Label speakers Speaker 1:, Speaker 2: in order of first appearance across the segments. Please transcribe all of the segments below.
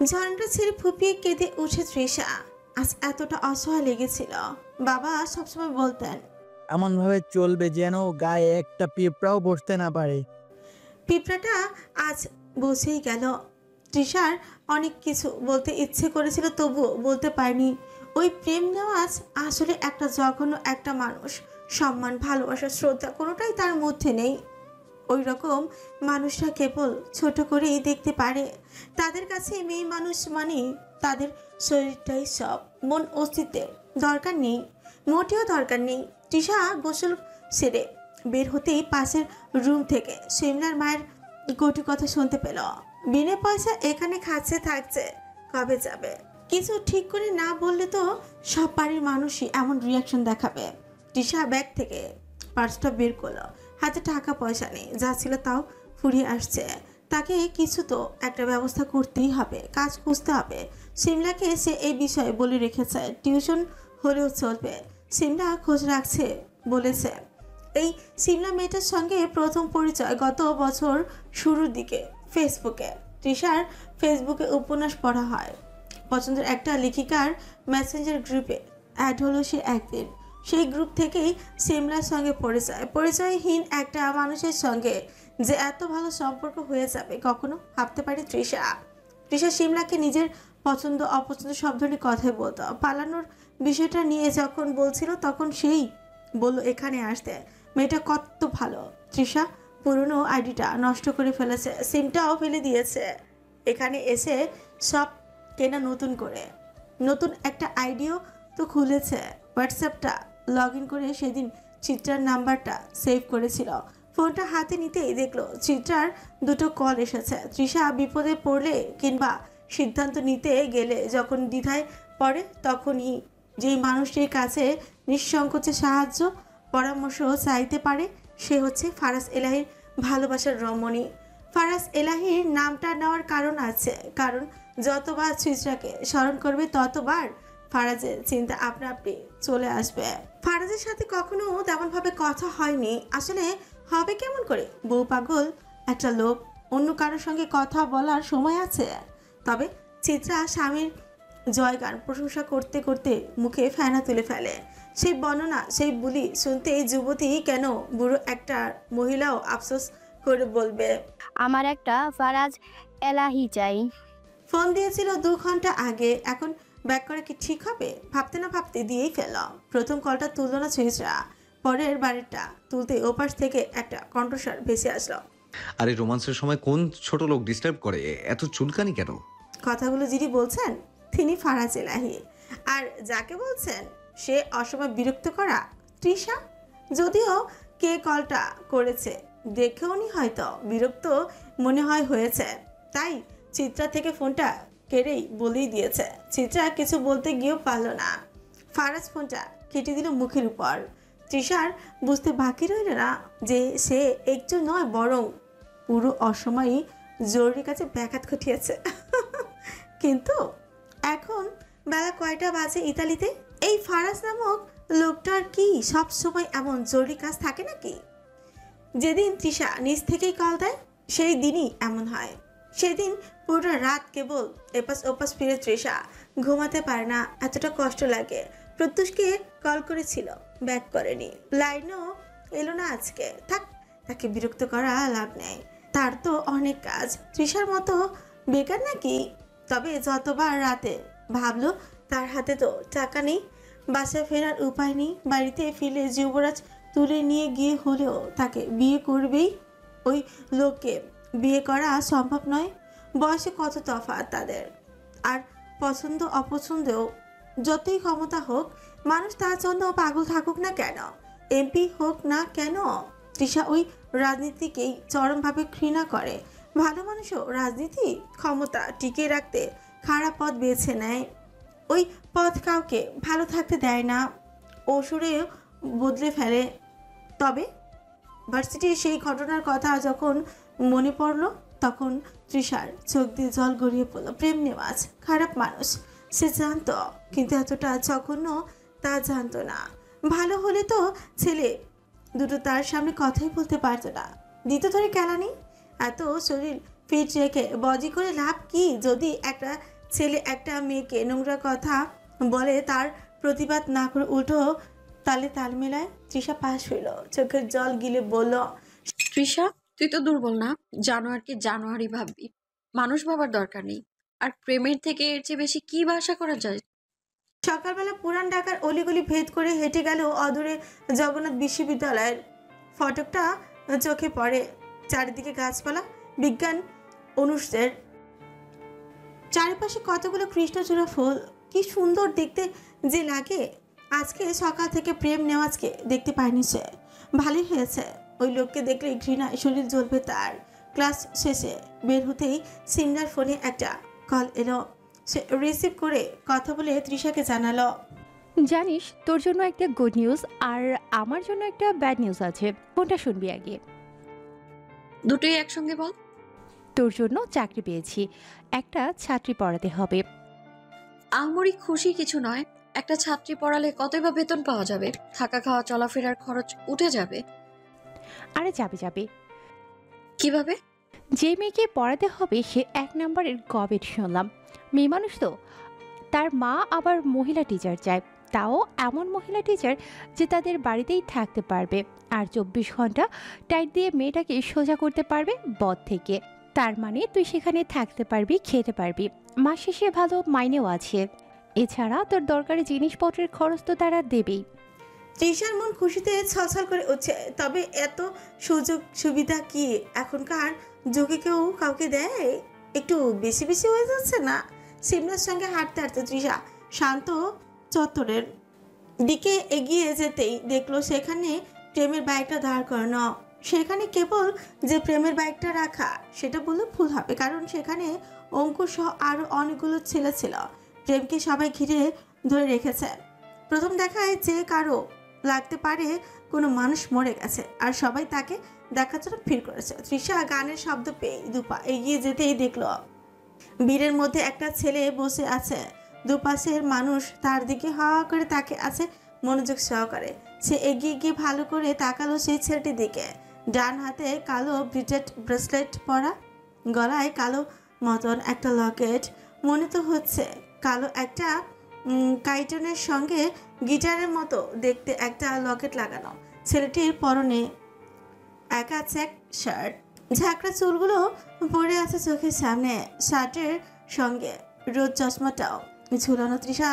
Speaker 1: ঝর্ণাটা ছেড়ে ফুপিয়ে কেঁদে উঠে তৃষা। আজ এতটা অসহায় লেগেছিল। বাবা সবসময় বলতেন,
Speaker 2: এমনভাবে চলবে যেন গায়ে একটা পিঁপড়াও বসতে না পারে।
Speaker 1: পিঁপড়াটা আজ বসেই গেল। তৃষার অনেক কিছু বলতে ইচ্ছে করেছিল, তবুও বলতে পারেনি। ওই প্রেম নেওয়াজ আসলে একটা জঘন্য একটা মানুষ। সম্মান, ভালোবাসা, শ্রদ্ধা কোনোটাই তার মধ্যে নেই। ওই রকম মানুষরা কেবল ছোট করেই দেখতে পারে। তাদের কাছে মেয়ে মানুষ মানে তাদের শরীরটাই সব, মন অস্তিত্বের দরকার নেই, মোটেও দরকার নেই। তৃষা গোসল সেরে বের হতেই পাশের রুম থেকে শিমলার মায়ের কটু কথা শুনতে পেল। বিনে পয়সা এখানে খাচ্ছে থাকছে, কবে যাবে? কিছু ঠিক করে না বললে তো সব বাড়ির মানুষই এমন রিয়াকশন দেখাবে। তৃষা ব্যাগ থেকে পার্সটা বের করলো। হাতে টাকা পয়সা নেই, যা ছিল তাও ফুরিয়ে আসছে। তাকে কিছু তো একটা ব্যবস্থা করতেই হবে, কাজ খুঁজতে হবে। সিমলাকে সে এই বিষয়ে বলে রেখেছে, টিউশন হলেও চলবে। সিমলা খোঁজ রাখছে বলেছে। এই সিমলা মেয়েটার সঙ্গে প্রথম পরিচয় গত বছর শুরুর দিকে ফেসবুকে। তৃষার ফেসবুকে উপন্যাস পড়া হয়। পছন্দের একটা লেখিকার মেসেঞ্জার গ্রুপে অ্যাড হলো সে একদিন। সেই গ্রুপ থেকেই সিমলার সঙ্গে পরিচয়হীন একটা মানুষের সঙ্গে যে এত ভালো সম্পর্ক হয়ে যাবে কখনো ভাবতে পারে তৃষা। তৃষা সিমলাকে নিজের পছন্দ অপছন্দ সব ধরনের কথাই বলতো। পালানোর বিষয়টা নিয়ে যখন বলছিল তখন সেই বলল এখানে আসতে। মেয়েটা কত ভালো। তৃষা পুরনো আইডিটা নষ্ট করে ফেলেছে, সিমটাও ফেলে দিয়েছে। এখানে এসে সব কেনা নতুন করে। নতুন একটা আইডিও তো খুলেছে। হোয়াটসঅ্যাপটা লগ ইন করে সেদিন চিত্রার নাম্বারটা সেভ করেছিল। ফোনটা হাতে নিতেই দেখলো চিত্রার দুটো কল এসেছে। তৃষা বিপদে পড়লে কিংবা সিদ্ধান্ত নিতে গেলে যখন দ্বিধায় পড়ে, তখনই যেই মানুষটির কাছে নিঃসংকোচে সাহায্য পরামর্শ চাইতে পারে সে হচ্ছে ফারাজ এলাহির ভালোবাসার রমণী। ফারাজ এলাহির নামটা নেওয়ার কারণ আছে, কারণ যতবার চিত্রাকে স্মরণ করবে ততবার ফারাজের চিন্তা আপনা আপনি চলে আসবে। ফারাজের সাথে কখনো তেমনভাবে কথা হয়নি। আসলে হবে কেমন করে? বউ পাগল একটা লোক, অন্য কারোর সঙ্গে কথা বলার সময় আছে? তবে চিত্রা স্বামীর জয়গান প্রশংসা করতে করতে মুখে ফেনা তুলে ফেলে। সেই বর্ণনা, সেই বুলি শুনতে এই যুবতী কেন বুড়ো একটা মহিলাও আফসোস করে বলবে,
Speaker 3: আমার একটা ফারাজ এলাহি চাই।
Speaker 1: ফোন দিয়েছিল 2 ঘন্টা আগে, এখন ব্যাক করা কি ঠিক হবে? ভাবতে না ভাবতে দিয়েই ফেল। প্রথম কলটা তুললো না সুইচরা। পরের বারেরটা তুলতে ওপাশ থেকে একটা কণ্ঠস্বর ভেসে আসলো।
Speaker 4: আরে রোমান্সের সময় কোন ছোট লোক ডিস্টার্ব করে? এত চুলকানি কেন?
Speaker 1: কথাগুলো যিনি বলছেন তিনি ফারাজ এলাহি। আর যাকে বলছেন সে অসময় বিরক্ত করা তৃষা। যদিও কে কলটা করেছে দেখেওনি, হয়তো বিরক্ত মনে হয় হয়েছে, তাই চিত্রা থেকে ফোনটা কেড়েই বলেই দিয়েছে। চিত্রা কিছু বলতে গিয়েও পারল না। ফারাজ ফোনটা কেটে দিল মুখের উপর। তৃষার বুঝতে বাকি রইল না যে সে একটু নয় বরং পুরো অসময়ই জরুরি কাছে ব্যাঘাত ঘটিয়েছে। কিন্তু এখন বেলা কয়টা বাজে ইতালিতে? এই ফারাজ নামক লোকটার কি সব সময় এমন জরুরি কাজ থাকে নাকি? যেদিন তৃষা নিজ থেকেই কল দেয় সেই দিনই এমন হয়। সেদিন পুরো রাত কেবল এপাশ ওপাশ ফিরে তৃষা ঘুমাতে পারে না, এতটা কষ্ট লাগে। প্রত্যুষকে কল করেছিল, ব্যাক করেনি, লাইনও এলো না আজকে। থাক, তাকে বিরক্ত করা লাভ নেই, তার তো অনেক কাজ। তৃষার মতো বেকার নাকি? তবে যতবার রাতে ভাবলো তার হাতে তো টাকা নেই, বাসায় ফেরার উপায় নেই, বাড়িতে ফিরে যুবরাজ তুলে নিয়ে গিয়ে হলেও তাকে বিয়ে করবেই। ওই লোককে বিয়ে করা সম্ভব নয়। বয়সে কত তফাৎ তাদের, আর পছন্দ অপছন্দেও যতই ক্ষমতা হোক, মানুষ তার জন্য পাগল থাকুক না কেন, এমপি হোক না কেন। তৃষা ওই রাজনীতিকেই চরমভাবে ঘৃণা করে। ভালো মানুষও রাজনীতি ক্ষমতা টিকিয়ে রাখতে খারাপ পথ বেছে নেয়। ওই পথ কাউকে ভালো থাকতে দেয় না, অসুরে বদলে ফেলে। তবে ভার্সিটির সেই ঘটনার কথা যখন মনে পড়ল তখন তৃষার চোখ দিয়ে জল গড়িয়ে পড়ল। প্রেম নেওয়াজ খারাপ মানুষ সে জানতো, কিন্তু এতটা জঘন্য তা জানতো না। ভালো হলে তো ছেলে দুটো তার সামনে কথাই বলতে পারতো না। দ্বিতীয় ধরে কেলানি, এত শরীর ফিট রেখে বজি করে লাভ কি? যদি একটা ছেলে একটা মেয়েকে নোংরা কথা বলে তার প্রতিবাদ না করে উল্টো তালে তাল মেলায়। তৃষা পাশ হইল, চোখের জল গিলে বলল,
Speaker 5: তৃষা, তুই তো দুর্বল না? জানোয়ারকে জানোয়ারই ভাববি, মানুষ ভাবার দরকার নেই। আর প্রেমের থেকে এর চেয়ে বেশি কি বা আশা করা যায়?
Speaker 1: সকালবেলা পুরান ঢাকার অলিগলি ভেদ করে হেঁটে গেল অদূরে জগন্নাথ বিশ্ববিদ্যালয়ের ফটকটা চোখে পড়ে। চারিদিকে গাছপালা, বিজ্ঞান অনুষদের চারিপাশে কতগুলো কৃষ্ণচূড়া ফুল, কি সুন্দর দেখতে যে লাগে। আজকে সকাল থেকে প্রেম নেওয়াজকে দেখতে পায়নি সে। ভালোই হয়েছে, ওই লোককে দেখলে ঘৃণায় শরীর জ্বলবে তার। ক্লাস শেষে বের হতেই সিমলার ফোনে একটা কল এলো। সে রিসিভ করে কথা বলে তৃষাকে জানালো,
Speaker 6: জানিস, তোর জন্য একটা গুড নিউজ আর আমার জন্য একটা ব্যাড নিউজ আছে। কোনটা শুনবি আগে?
Speaker 5: দুটোই একসঙ্গে বল।
Speaker 6: তোর জন্য চাকরি পেয়েছি, একটা ছাত্রী পড়াতে হবে।
Speaker 5: আহামরি খুশি কিছু নয়, একটা ছাত্রী পড়ালে কতই বা বেতন পাওয়া যাবে? থাকা খাওয়া চলাফেরার খরচ উঠে যাবে।
Speaker 6: আরে যাবে যাবে।
Speaker 5: কিভাবে?
Speaker 6: যে মেয়েকে পড়াতে হবে সে 1 নম্বরের গবেট শুনলাম। মেয়ে মানুষ তো, তার মা আবার মহিলা টিচার চায়, তাও এমন মহিলা টিচার যে তাদের বাড়িতেই থাকতে পারবে আর 24 ঘন্টা টাইট দিয়ে মেয়েটাকে সোজা করতে পারবে বদ থেকে। তার মানে তুই সেখানে থাকতে পারবি, খেতে পারবি, মাস শেষে ভালো মাইনেও আছে। এছাড়া তোর দরকারি জিনিসপত্রের খরচ তো তারা দেবেই।
Speaker 1: তৃষার মন খুশিতে ছলছল করে উঠছে। তবে এত সুযোগ সুবিধা কি এখনকার যুগে কেউ কাউকে দেয়? একটু বেশি বেশি হয়ে যাচ্ছে না? সিমলার সঙ্গে হাঁটতে হাঁটতে তৃষা শান্ত চত্বরের দিকে এগিয়ে যেতেই দেখলো সেখানে প্রেমের বাইকটা দাঁড় করানো। সেখানে কেবল যে প্রেমের বাইকটা রাখা সেটা বললে ভুল হবে, কারণ সেখানে অঙ্কুর সহ আরও অনেকগুলো ছেলে ছিল। প্রেমকে সবাই ঘিরে ধরে রেখেছে। প্রথম দেখায় যে কারো লাগতে পারে কোনো মানুষ মরে গেছে আর সবাই তাকে দেখার জন্য ভিড় করেছে। তৃষা গানের শব্দ পেয়ে দুপা এগিয়ে যেতেই দেখলো ভিড়ের মধ্যে একটা ছেলে বসে আছে। দুপাশের মানুষ তার দিকে হাওয়া করে তাকে আছে মনোযোগ সহকারে। সে এগিয়ে গিয়ে ভালো করে তাকালো সেই ছেলেটির দিকে। ডান হাতে কালো ব্রিটেড ব্রেসলেট পরা, গলায় কালো মতন একটা লকেট, মনে তো হচ্ছে কালো একটা কাইটনের সঙ্গে গিটারের মতো দেখতে একটা লকেট লাগানো। ছেলেটির পরনে একা চেক শার্ট, ঝাঁকড়া চুলগুলো পড়ে আছে চোখের সামনে। শার্টের সঙ্গে রোদ চশমাটাও ঝুলানো। তৃষা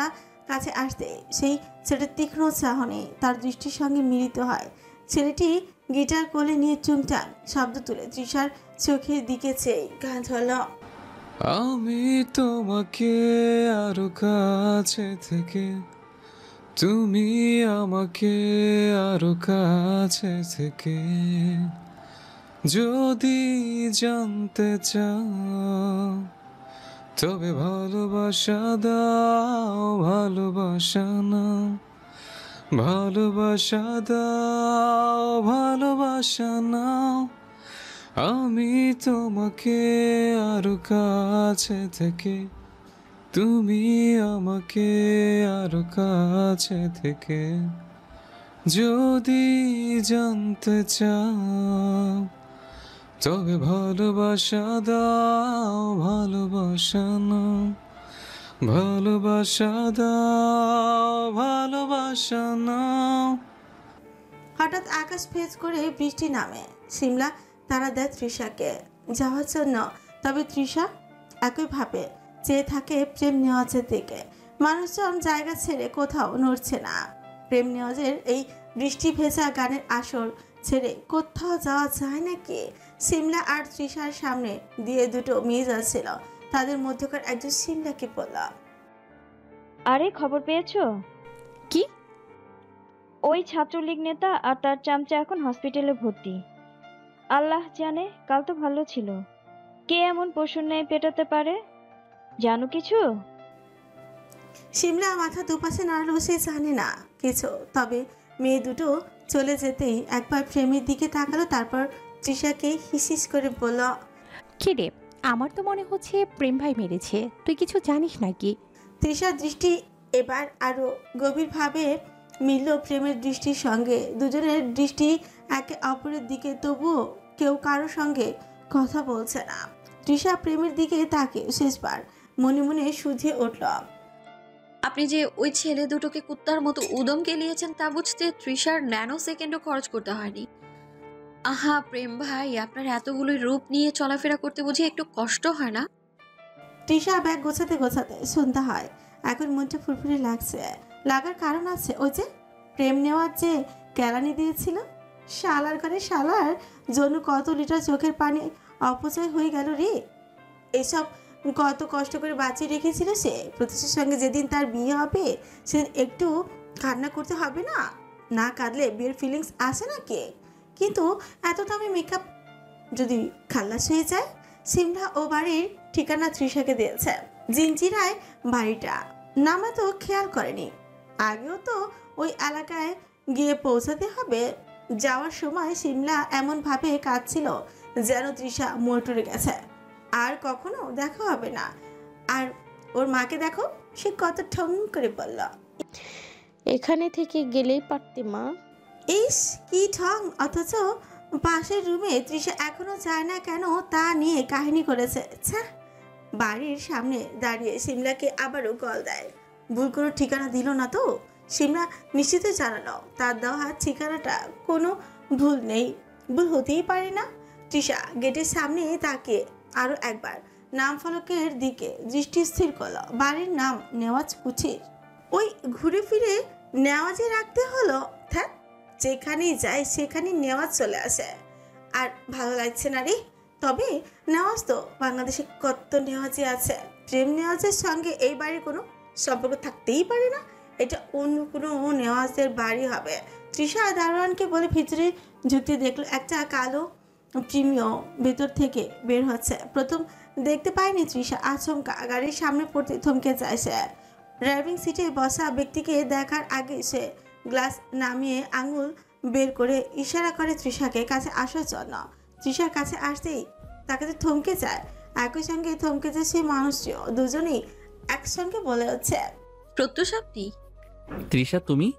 Speaker 1: কাছে আসতে সেই ছেলেটির তীক্ষ্ণ চাহনি তার দৃষ্টির সঙ্গে মিলিত হয়। ছেলেটি গিটার কোলে নিয়ে চুংটাং শব্দ তুলে তৃষার চোখের দিকে চেয়ে গান ধরল,
Speaker 7: আমি তোমাকে আরো কাছে থেকে, তুমি আমাকে আরো কাছে থেকে, যদি জানতে চাও তবে ভালোবাসা দাও, ভালোবাসা নাও, ভালোবাসা দাও, ভালোবাসা নাও। আমি তোমাকে আরো কাছে থেকে, তুমি আমাকে আরো কাছে থেকে, যদি জানতে চাও তবে ভালোবাসা দাও, ভালোবাসা নাও, ভালোবাসা দাও, ভালোবাসা নাও।
Speaker 1: হঠাৎ আকাশ ভেজ করে বৃষ্টি নামে। সিমলা তারা দেয় তৃষাকে যাওয়ার জন্য। তবে তৃষা একইভাবে চেয়ে থাকে প্রেম নেওয়াজের দিকে। মানুষজন জায়গা ছেড়ে কোথাও নড়ছে না। প্রেম নেওয়াজের এই বৃষ্টি ভেজা গানের আসর ছেড়ে কোথাও যাওয়া যায় নাকি? সিমলা আর তৃষার সামনে দিয়ে দুটো মেয়ে যাচ্ছিল। তাদের মধ্যকার একজন সিমলাকে বলল,
Speaker 8: আরে খবর পেয়েছো?
Speaker 6: কি?
Speaker 8: ওই ছাত্রলীগ নেতা আর তার চামচা এখন হসপিটালে ভর্তি। আল্লাহ জানে, কাল তো ভালো ছিল। কে এমন পশুর ন্যায় পেটাতে পারে? জানো কিছু?
Speaker 1: সিমলা মাথা দুপাশে নাড়ল, সে জানে না কিছু। তবে মেয়ে দুটো চলে যেতেই একবার প্রেমের দিকে তাকালো, তারপর তৃষাকে হিসিস করে বলল,
Speaker 6: কি রে, আমার তো মনে হচ্ছে প্রেম ভাই মেরেছে। তুই কিছু জানিস নাকি?
Speaker 1: তৃষার দৃষ্টি এবার আরো গভীরভাবে মিলল প্রেমের দৃষ্টির সঙ্গে। দুজনের দৃষ্টি একে অপরের দিকে, তবুও কেউ কারোর সঙ্গে কথা বলছে না। তৃষা প্রেমের দিকে তাকে শেষবার মনে মনে শুধিয়ে উঠল।
Speaker 5: আপনি যে ওই ছেলে দুটোকে কুত্তার মতো উদম কেলিয়েছেন তা বুঝতে তৃষার ন্যানো সেকেন্ডও খরচ করতে হয়নি। আহা প্রেম ভাই, আপনার এতগুলো রূপ নিয়ে চলাফেরা করতে বুঝি একটু কষ্ট হয় না?
Speaker 1: তৃষা ব্যাগ গোছাতে গোছাতে শুনতে হয়। এখন মনটা ফুরফুরে লাগছে। লাগার কারণ আছে, ওই যে প্রেম নেওয়ার যে কেলানি দিয়েছিল, শালার ঘরে শালার জন্য কত লিটার চোখের পানি অপচয় হয়ে গেল রে। এসব কত কষ্ট করে বাঁচিয়ে রেখেছিল সে। প্রতিষ্ঠার সঙ্গে যেদিন তার বিয়ে হবে সেদিন একটু কান্না করতে হবে না? না কাঁদলে বিয়ের ফিলিংস আসে নাকি? কিন্তু এত দামি মেকআপ যদি খাল্লাস হয়ে যায়। সিমলা ও বাড়ির ঠিকানা তৃষাকে দিয়েছে, জিঞ্জিরায় বাড়িটা। নামা তো খেয়াল করেনি। আগেও তো ওই এলাকায় গিয়ে পৌঁছাতে হবে। যাওয়ার সময় সিমলা এমনভাবে কাঁদছিল যেন তৃষা মোটরে গেছে, আর কখনো দেখা হবে না। আর ওর মাকে দেখো, সে কত ঠং করে বলল,
Speaker 9: এখানে থেকে গেলেই পারতে মা।
Speaker 1: ইস কি ঠং! অথচ পাশের রুমে তৃষা এখনো যায় না কেন তা নিয়ে কাহিনী করেছে। আচ্ছা, বাড়ির সামনে দাঁড়িয়ে সিমলাকে আবারও কল দেয়। ভুল কোনো ঠিকানা দিল না তো? সিমলা নিশ্চিত জানালো তার দেওয়া ঠিকানাটা কোনো ভুল নেই। ভুল হতেই পারে না। তৃষা গেটের সামনে তাকিয়ে আরো একবার নাম ফলকের দিকে দৃষ্টি স্থির করলো। বাড়ির নাম নেওয়াজ কুঠির। ওই ঘুরে ফিরে নেওয়াজে রাখতে হলো। থাক, যেখানেই যায় সেখানেই নেওয়াজ চলে আসে। আর ভালো লাগছে না রে। তবে নেওয়াজ তো বাংলাদেশে কত নেওয়াজই আছে। প্রেম নেওয়াজের সঙ্গে এই বাড়ির কোনো সম্পর্ক থাকতেই পারে না। এটা অন্য কোনো নেওয়াজের বাড়ি হবে। তৃষা দারোয়ানকে বলে ভিতরে ঢুকতে দেখলো একটা কালো প্রিমিয় ভেতর থেকে বের হচ্ছে। প্রথম দেখতে পায়নি তৃষা, আচমকা গাড়ির সামনে পড়তে থমকে যায় সে। ড্রাইভিং সিটে বসা ব্যক্তিকে দেখার আগে সে গ্লাস নামিয়ে আঙুল বের করে ইশারা করে তৃষাকে কাছে আসার জন্য। তৃষার কাছে আসতেই তাকে তো থমকে যায়। একই সঙ্গে থমকে যায় সেই মানুষটিও। দুজনেই একসঙ্গে বলে হচ্ছে,
Speaker 5: প্রত্যুষ আপনি?
Speaker 10: তৃষা তুমি?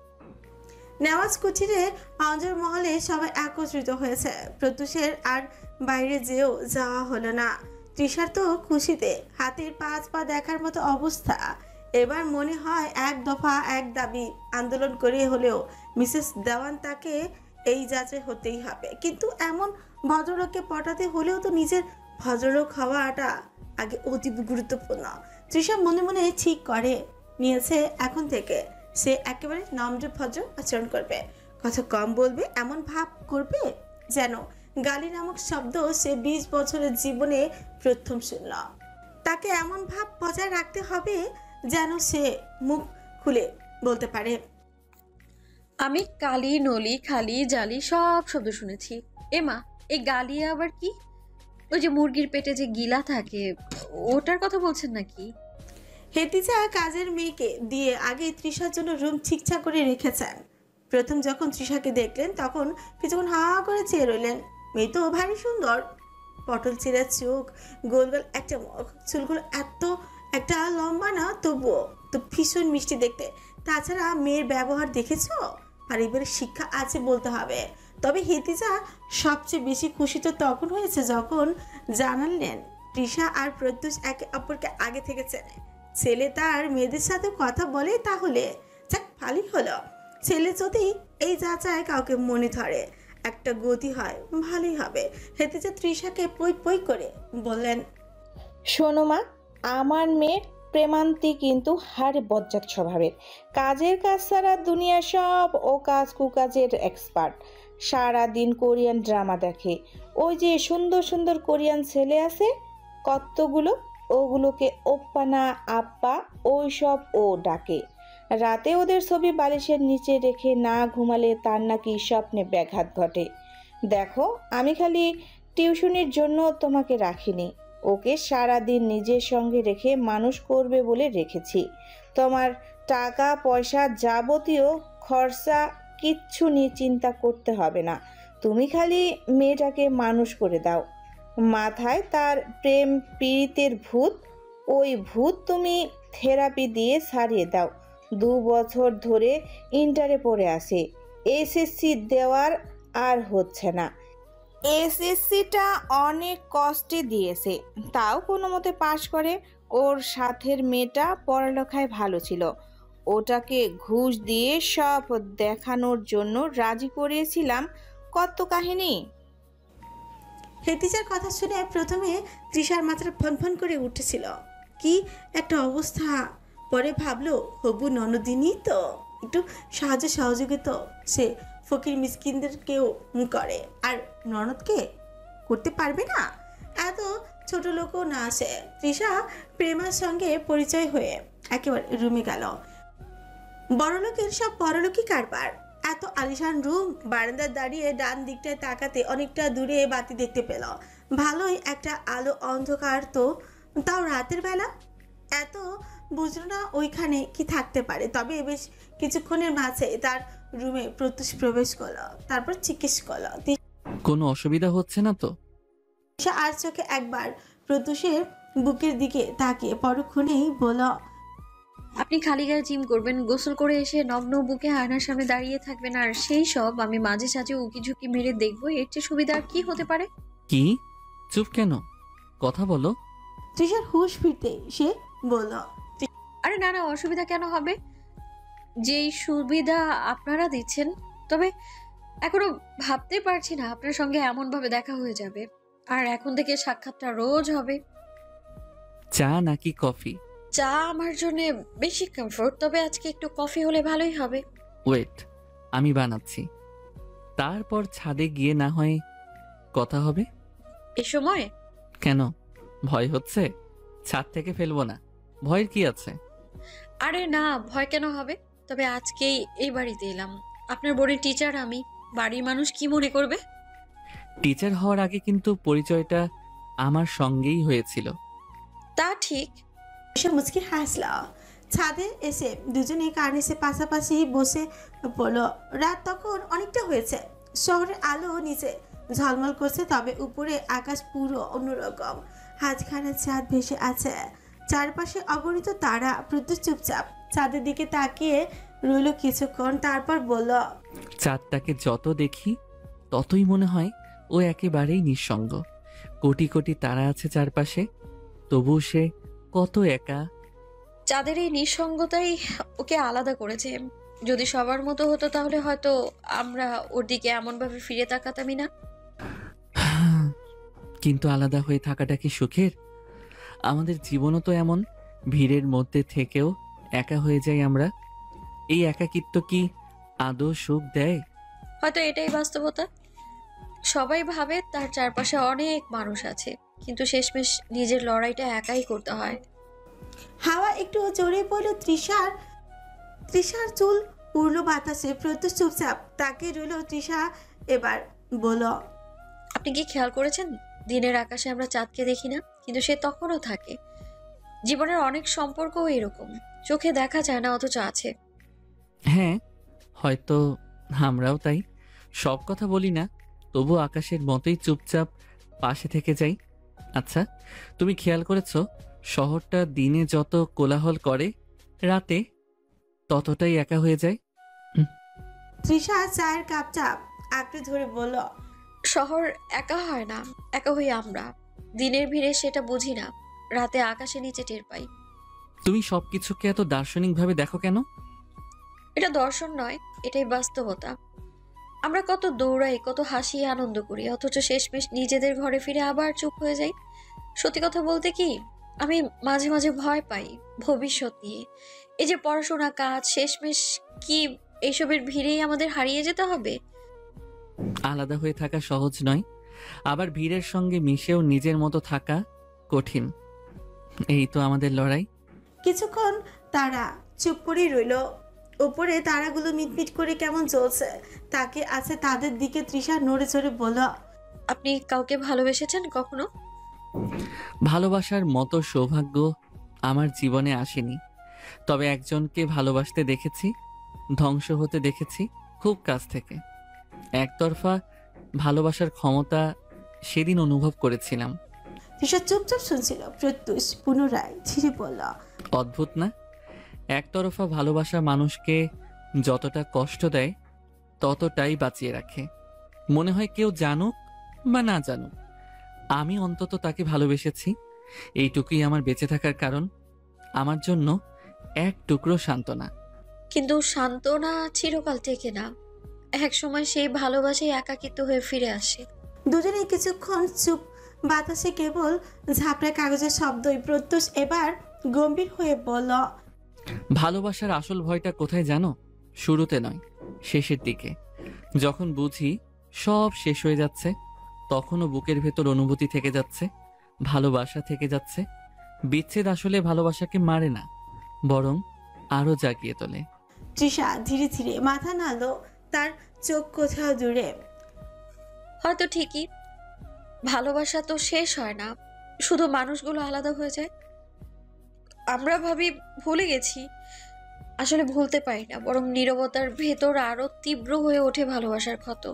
Speaker 1: নেওয়াজ কুঠিরে অঞ্জর মহলে সবাই একত্রিত হয়েছে। প্রত্যুষের আর বাইরে যেও যাওয়া হলো না। তৃষার তো খুশিতে হাতের 5 পা দেখার মতো অবস্থা। এবার মনে হয় এক দফা এক দাবি আন্দোলন করে হলেও মিসেস দেওয়ান তাকে এই যাচাই হতেই হবে। কিন্তু এমন ভদ্রলোককে পটাতে হলেও তো নিজের ভদ্রলোক হওয়াটা আগে অতি গুরুত্বপূর্ণ। তৃষা মনে মনে ঠিক করে নিয়েছে এখন থেকে সে একেবারে নম্র ভদ্র আচরণ করবে, কথা কম বলবে, এমন ভাব করবে যেন গালি নামক শব্দ সে 20 বছরের জীবনে প্রথম শুনল। তাকে এমন ভাব বজায় রাখতে হবে যেন সে মুখ খুলে বলতে পারে,
Speaker 5: আমি কালি নলি খালি জালি সব শব্দ শুনেছি। এমা, এই গালি আবার কি? ওই যে মুরগির পেটে যে গিলা থাকে ওটার কথা বলছেন নাকি?
Speaker 1: হেতিজা কাজের মেয়েকে দিয়ে আগে তৃষার জন্য রুম ঠিকঠাক করে রেখেছেন। প্রথম যখন তৃষাকে দেখলেন তখন কিছুক্ষণ হা করে চেয়ে রইলেন। মেয়ে তো ভারী সুন্দর, পটল চিরা চোখ, গোল গোল একটা মুখ, চুলগুলো এত একটা লম্বা না তবুও তো ভীষণ মিষ্টি দেখতে। তাছাড়া মেয়ের ব্যবহার দেখেছো? পারিবারিক শিক্ষা আছে বলতে হবে। তবে হেতিজা সবচেয়ে বেশি খুশি তো তখন হয়েছে যখন জানালেন তৃষা আর প্রত্যুষ একে অপরকে আগে থেকে চেনে। ছেলে তার মেয়েদের সাথে কথা বলে তাহলে যাক ভালোই হলো। ছেলে যদি এই যাচায় কাউকে মনে ধরে একটা গতি হয় ভালোই হবে। হেতিজা তৃষাকে পই পই করে বললেন,
Speaker 9: শোনো মা, আমার মেয়ে প্রেমান্তি কিন্তু হাড়ে বজ্জাত স্বভাবের। কাজের কাজ ছাড়া দুনিয়া সব ও কাজ কুকাজের এক্সপার্ট। সারাদিন কোরিয়ান ড্রামা দেখে। ওই যে সুন্দর সুন্দর কোরিয়ান ছেলে আছে কতগুলো, ওগুলোকে ওপ্পা না আপ্পা ওই সব ও ডাকে। রাতে ওদের ছবি বালিশের নিচে রেখে না ঘুমালে তার নাকি স্বপ্নে ব্যাঘাত ঘটে। দেখো, আমি খালি টিউশনির জন্য তোমাকে রাখিনি, ওকে সারাদিন নিজের সঙ্গে রেখে মানুষ করবে বলে রেখেছি। তোমার টাকা পয়সা যাবতীয় খরচা কিচ্ছু নিয়ে চিন্তা করতে হবে না। তুমি খালি মেয়েটাকে মানুষ করে দাও। মাথায় তার প্রেম পীড়িতের ভূত, ওই ভূত তুমি থেরাপি দিয়ে সারিয়ে দাও। 2 বছর ধরে ইন্টারে পড়ে আসে, এসএসসি দেওয়ার আর হচ্ছে না। এসএসসিটা অনেক কষ্টে দিয়েছে, তাও কোনো মতে পাশ করে। ওর সাথের মেয়েটা পড়ালেখায় ভালো ছিল, ওটাকে ঘুষ দিয়ে সব দেখানোর জন্য রাজি করিয়েছিলাম। কত কাহিনী।
Speaker 1: হেতিজার কথা শুনে প্রথমে তৃষার মাথাটা ফনফন করে উঠেছিল, কি একটা অবস্থা। পরে ভাবলো হবু ননদিনী তো, একটু সাহায্য সহযোগিতা সে ফকির মিসকিনদেরকেও করে, আর ননদকে করতে পারবে না? এত ছোট লোকও না সে। তৃষা প্রেমার সঙ্গে পরিচয় হয়ে একেবারে রুমে গেল। বড়লোকের সব বড়লোকই কারবার। এত আলিশান রুম, বারান্দার দাঁড়িয়ে ডান দিকটায় তাকাতে অনেকটা দূরে বাতি দেখতে পেল। ভালোই একটা আলো অন্ধকার তো, তাও রাতের বেলা। এত বুঝলো না ওইখানে কি থাকতে পারে। তবে বেশ কিছুক্ষণের মাঝে তার রুমে প্রত্যুষ প্রবেশ করলো, তারপর জিজ্ঞেস করলো।
Speaker 10: কোনো অসুবিধা হচ্ছে না তো?
Speaker 1: তৃষা আর চোখে একবার প্রত্যুষের বুকের দিকে তাকিয়ে পরক্ষণেই বলল,
Speaker 5: আপনি খালি গায়ে জিম করবেন, গোসল করে এসে নগ্ন বুকে আয়নার সামনে দাঁড়িয়ে থাকবেন, আর সেই সব আমি মাঝে সাঝে উকি ঝুঁকি মেরে দেখবো। এর চেয়ে সুবিধা আর কি হতে পারে?
Speaker 10: কি? চুপ কেন? কথা বলো।
Speaker 1: তৃষার হুঁশ ফিরতে সে বলল,
Speaker 5: আরে না না, অসুবিধা কেন হবে? যেই সুবিধা আপনারা দিচ্ছেন, তবে এখনো ভাবতে পারছি না আপনার সঙ্গে এমন ভাবে দেখা হয়ে যাবে, আর এখন থেকে সাক্ষাৎটা রোজ হবে।
Speaker 10: চা নাকি কফি?
Speaker 5: চা আমার জন্য বেশি কমফোর্ট, তবে আজকে একটু কফি হলে ভালোই হবে।
Speaker 10: ওয়েট, আমি বানাচ্ছি, তারপর ছাদে গিয়ে না হয় কথা হবে।
Speaker 5: এ সময়?
Speaker 10: কেন, ভয় হচ্ছে? ছাদ থেকে ফেলবো না, ভয়ের কি আছে?
Speaker 5: আরে না, ভয় কেন হবে? তবে আজকেই এই বাড়িতে এলাম, আপনার বোর্ডের টিচার আমি, বাড়ির মানুষ কি মনে করবে?
Speaker 10: টিচার হওয়ার আগে কিন্তু পরিচয়টা আমার সঙ্গেই হয়েছিল।
Speaker 5: তা ঠিক।
Speaker 1: সে মুচকি হাসল। ছাদে এসে দুজনে কার্নিসে পাশাপাশি বসে পড়ল। রাত তখন অনেকটা হয়েছে, শহরের আলো নিচে ঝলমল করছে, তবে উপরে আকাশ পুরো অন্যরকম। হাজখানা চাঁদ ভেসে আছে, চারপাশে অগণিত তারা। প্রত্যুষ চুপচাপ চাঁদের দিকে তাকিয়ে রইল কিছুক্ষণ, তারপর বলল,
Speaker 10: চাঁদটাকে যত দেখি ততই মনে হয় ও একেবারেই নিঃসঙ্গ। কোটি কোটি তারা আছে চারপাশে, তবু সে কত একা।
Speaker 5: চাঁদের এই নিঃসঙ্গতাই ওকে আলাদা করেছে। যদি সবার মতো হতো তাহলে হয়তো আমরা ওর দিকে এমন ভাবে ফিরে তাকাতামই না।
Speaker 10: কিন্তু আলাদা হয়ে থাকাটা কি সুখের? আমাদের জীবনও তো এমন, ভিড়ের মধ্যে থেকেও একা হয়ে যাই আমরা। এই একাকিত্ব কি আদৌ সুখ দেয়?
Speaker 5: হয়তো এটাই বাস্তবতা। সবাই ভাবে তার চারপাশে অনেক মানুষ আছে, কিন্তু শেষমেশ নিজের লড়াইটা একাই করতে হয়।
Speaker 1: হাওয়া একটু জোরে পড়ল তৃষার। তৃষার চুল উড়ল বাতাসে। প্রত্যুষ চুপচাপ তাকে রইল। তৃষা এবার বলল,
Speaker 5: আপনি কি খেয়াল করেছেন, দিনের আকাশে আমরা চাঁদকে দেখি না, কিন্তু সে তখনও থাকে। জীবনের অনেক সম্পর্কও এরকম, চোখে দেখা যায় না অথচ আছে।
Speaker 10: হ্যাঁ, হয়তো আমরাও তাই। সব কথা বলি না, তবু আকাশের মতোই চুপচাপ পাশে থেকে যাই। আচ্ছা, তুমি খেয়াল করেছো শহরটা দিনে যত কোলাহল করে, রাতে ততটাই একা হয়ে যায়?
Speaker 1: তৃষা চায়ের কাপটা আঁকড়ে ধরে বলল,
Speaker 5: শহর একা হয় না, একা হই আমরা। দিনের ভিড়ে সেটা বুঝি না, রাতে আকাশে নিচে টের পাই।
Speaker 10: তুমি সবকিছুকে এত দার্শনিকভাবে দেখো কেন?
Speaker 5: এটা দর্শন নয়, এটাই বাস্তবতা। আমরা কত দৌড়াই, কত হাসি আনন্দ করি, অথচ শেষমেশ নিজেদের ঘরে ফিরে আবার চুপ হয়ে যাই। সত্যি কথা বলতে কি, আমি মাঝে মাঝে ভয় পাই ভবিষ্যৎ নিয়ে। এই যে পড়াশোনা, কাজ, শেষমেশ কি এইসবের ভিড়েই আমাদের হারিয়ে যেতে হবে?
Speaker 10: আলাদা হয়ে থাকা সহজ নয়, আবার ভিড়ের সঙ্গে মিশেও নিজের মতো থাকা কঠিন। এই তো আমাদের লড়াই।
Speaker 1: কিছুক্ষণ তারা চুপ করেই রইল। ওপরে তারাগুলো মিটমিট করে কেমন জ্বলছে, তাকে আছে তাদের দিকে। তৃষা নড়ে চড়ে বলল,
Speaker 5: আপনি কাউকে ভালোবেসেছেন কখনো?
Speaker 10: ভালোবাসার মতো সৌভাগ্য আমার জীবনে আসেনি, তবে একজনকে ভালোবাসতে দেখেছি, ধ্বংস হতে দেখেছি খুব কাছ থেকে। একতরফা ভালোবাসার ক্ষমতা সেদিন অনুভব করেছিলাম।
Speaker 1: তৃষা চুপচাপ শুনছিল। প্রত্যুষ পুনরায় ছিঁড়ে বলল,
Speaker 10: অদ্ভুত না? একতরফা ভালোবাসা মানুষকে যতটা কষ্ট দেয় ততটাই বাঁচিয়ে রাখে। মনে হয় কেউ জানুক বা না জানুক, আমি অন্তত তাকে ভালোবেসেছি। এইটুকুই আমার বেঁচে থাকার কারণ। আমার জন্য এক টুকরো সান্ত্বনা।
Speaker 5: কিন্তু সান্ত্বনা চিরকাল টেকে না, এক সময় সেই ভালোবাসাই একাকিত্ব হয়ে ফিরে আসে।
Speaker 1: দুজনে কিছুক্ষণ চুপ। বাতাসে কেবল ঝাপড়া কাগজের শব্দই। প্রত্যুষ এবার গম্ভীর হয়ে বলল,
Speaker 10: ভালোবাসার আসল ভয়টা কোথায় জানো? শুরুতে নয়, শেষের দিকে। যখন বুঝি সব শেষ হয়ে যাচ্ছে, তখনও বুকের ভেতর অনুভূতি থেকে যাচ্ছে, ভালোবাসা থেকে যাচ্ছে। বিচ্ছেদ আসলে ভালোবাসাকে মারে না, বরং আরো জাগিয়ে তোলে।
Speaker 1: তৃষা ধীরে ধীরে মাথা নাড়ল, তার চোখ কোথাও দূরে।
Speaker 5: হয়তো ঠিকই, ভালোবাসা তো শেষ হয় না, শুধু মানুষগুলো আলাদা হয়ে যায়। আমরা ভাবি ভুলে গেছি, আসলে ভুলতে পারি না, বরং নীরবতার ভেতর আরো তীব্র হয়ে ওঠে ভালোবাসার ক্ষত।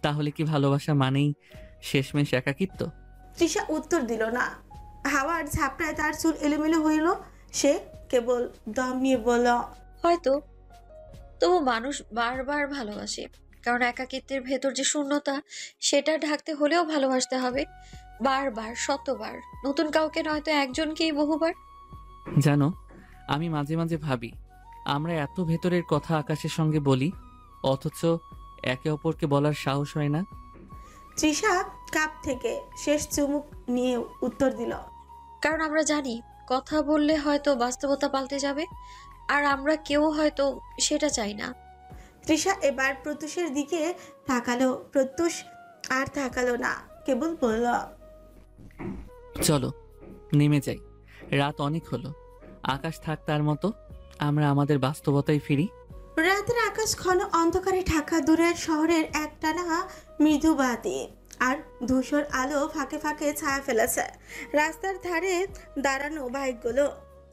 Speaker 10: তাহলে কি ভালোবাসা মানেই শেষমেশ একাকিত্ব?
Speaker 1: তৃষা উত্তর দিল না। হাওয়ার ঝাপটায় তার চুল এলোমেলো হইল। সে কেবল দম নিয়ে বলল,
Speaker 5: হয়তো। তবু মানুষ বারবার ভালোবাসে, কারণ একাকিত্বের ভেতর যে শূন্যতা, সেটা ঢাকতে হলেও ভালোবাসতে হবে, বারবার, শতবার। নতুন কাউকে নয়তো একজনকেই বহুবার।
Speaker 10: জানো, আমি মাঝে মাঝে ভাবি, আমরা এত ভেতরের কথা আকাশের সঙ্গে বলি, অথচ একে অপরকে বলার সাহস হয় না।
Speaker 1: তৃষা কাপ থেকে শেষ চুমুক নিয়ে উত্তর দিল,
Speaker 5: কারণ আমরা জানি কথা বললে হয়তো বাস্তবতা পাল্টে যাবে, আর আমরা কেউ হয়তো সেটা চাই না।
Speaker 1: তৃষা এবার প্রত্যুষের দিকে তাকালো। প্রত্যুষ আর তাকালো না, কেবল বলল,
Speaker 10: চলো নেমে যাই, রাত অনেক হলো। আকাশ থাক তার মতো, আমরা আমাদের বাস্তবতায় ফিরি।
Speaker 1: রাতের আকাশ ঘন অন্ধকারে ঢাকা। দূরের শহরের একটানা মৃদু বাতি আর ধূসর আলো ফাঁকে ফাঁকে ছায়া ফেলেছে। রাস্তার ধারে দাঁড়ানো বাইকগুলো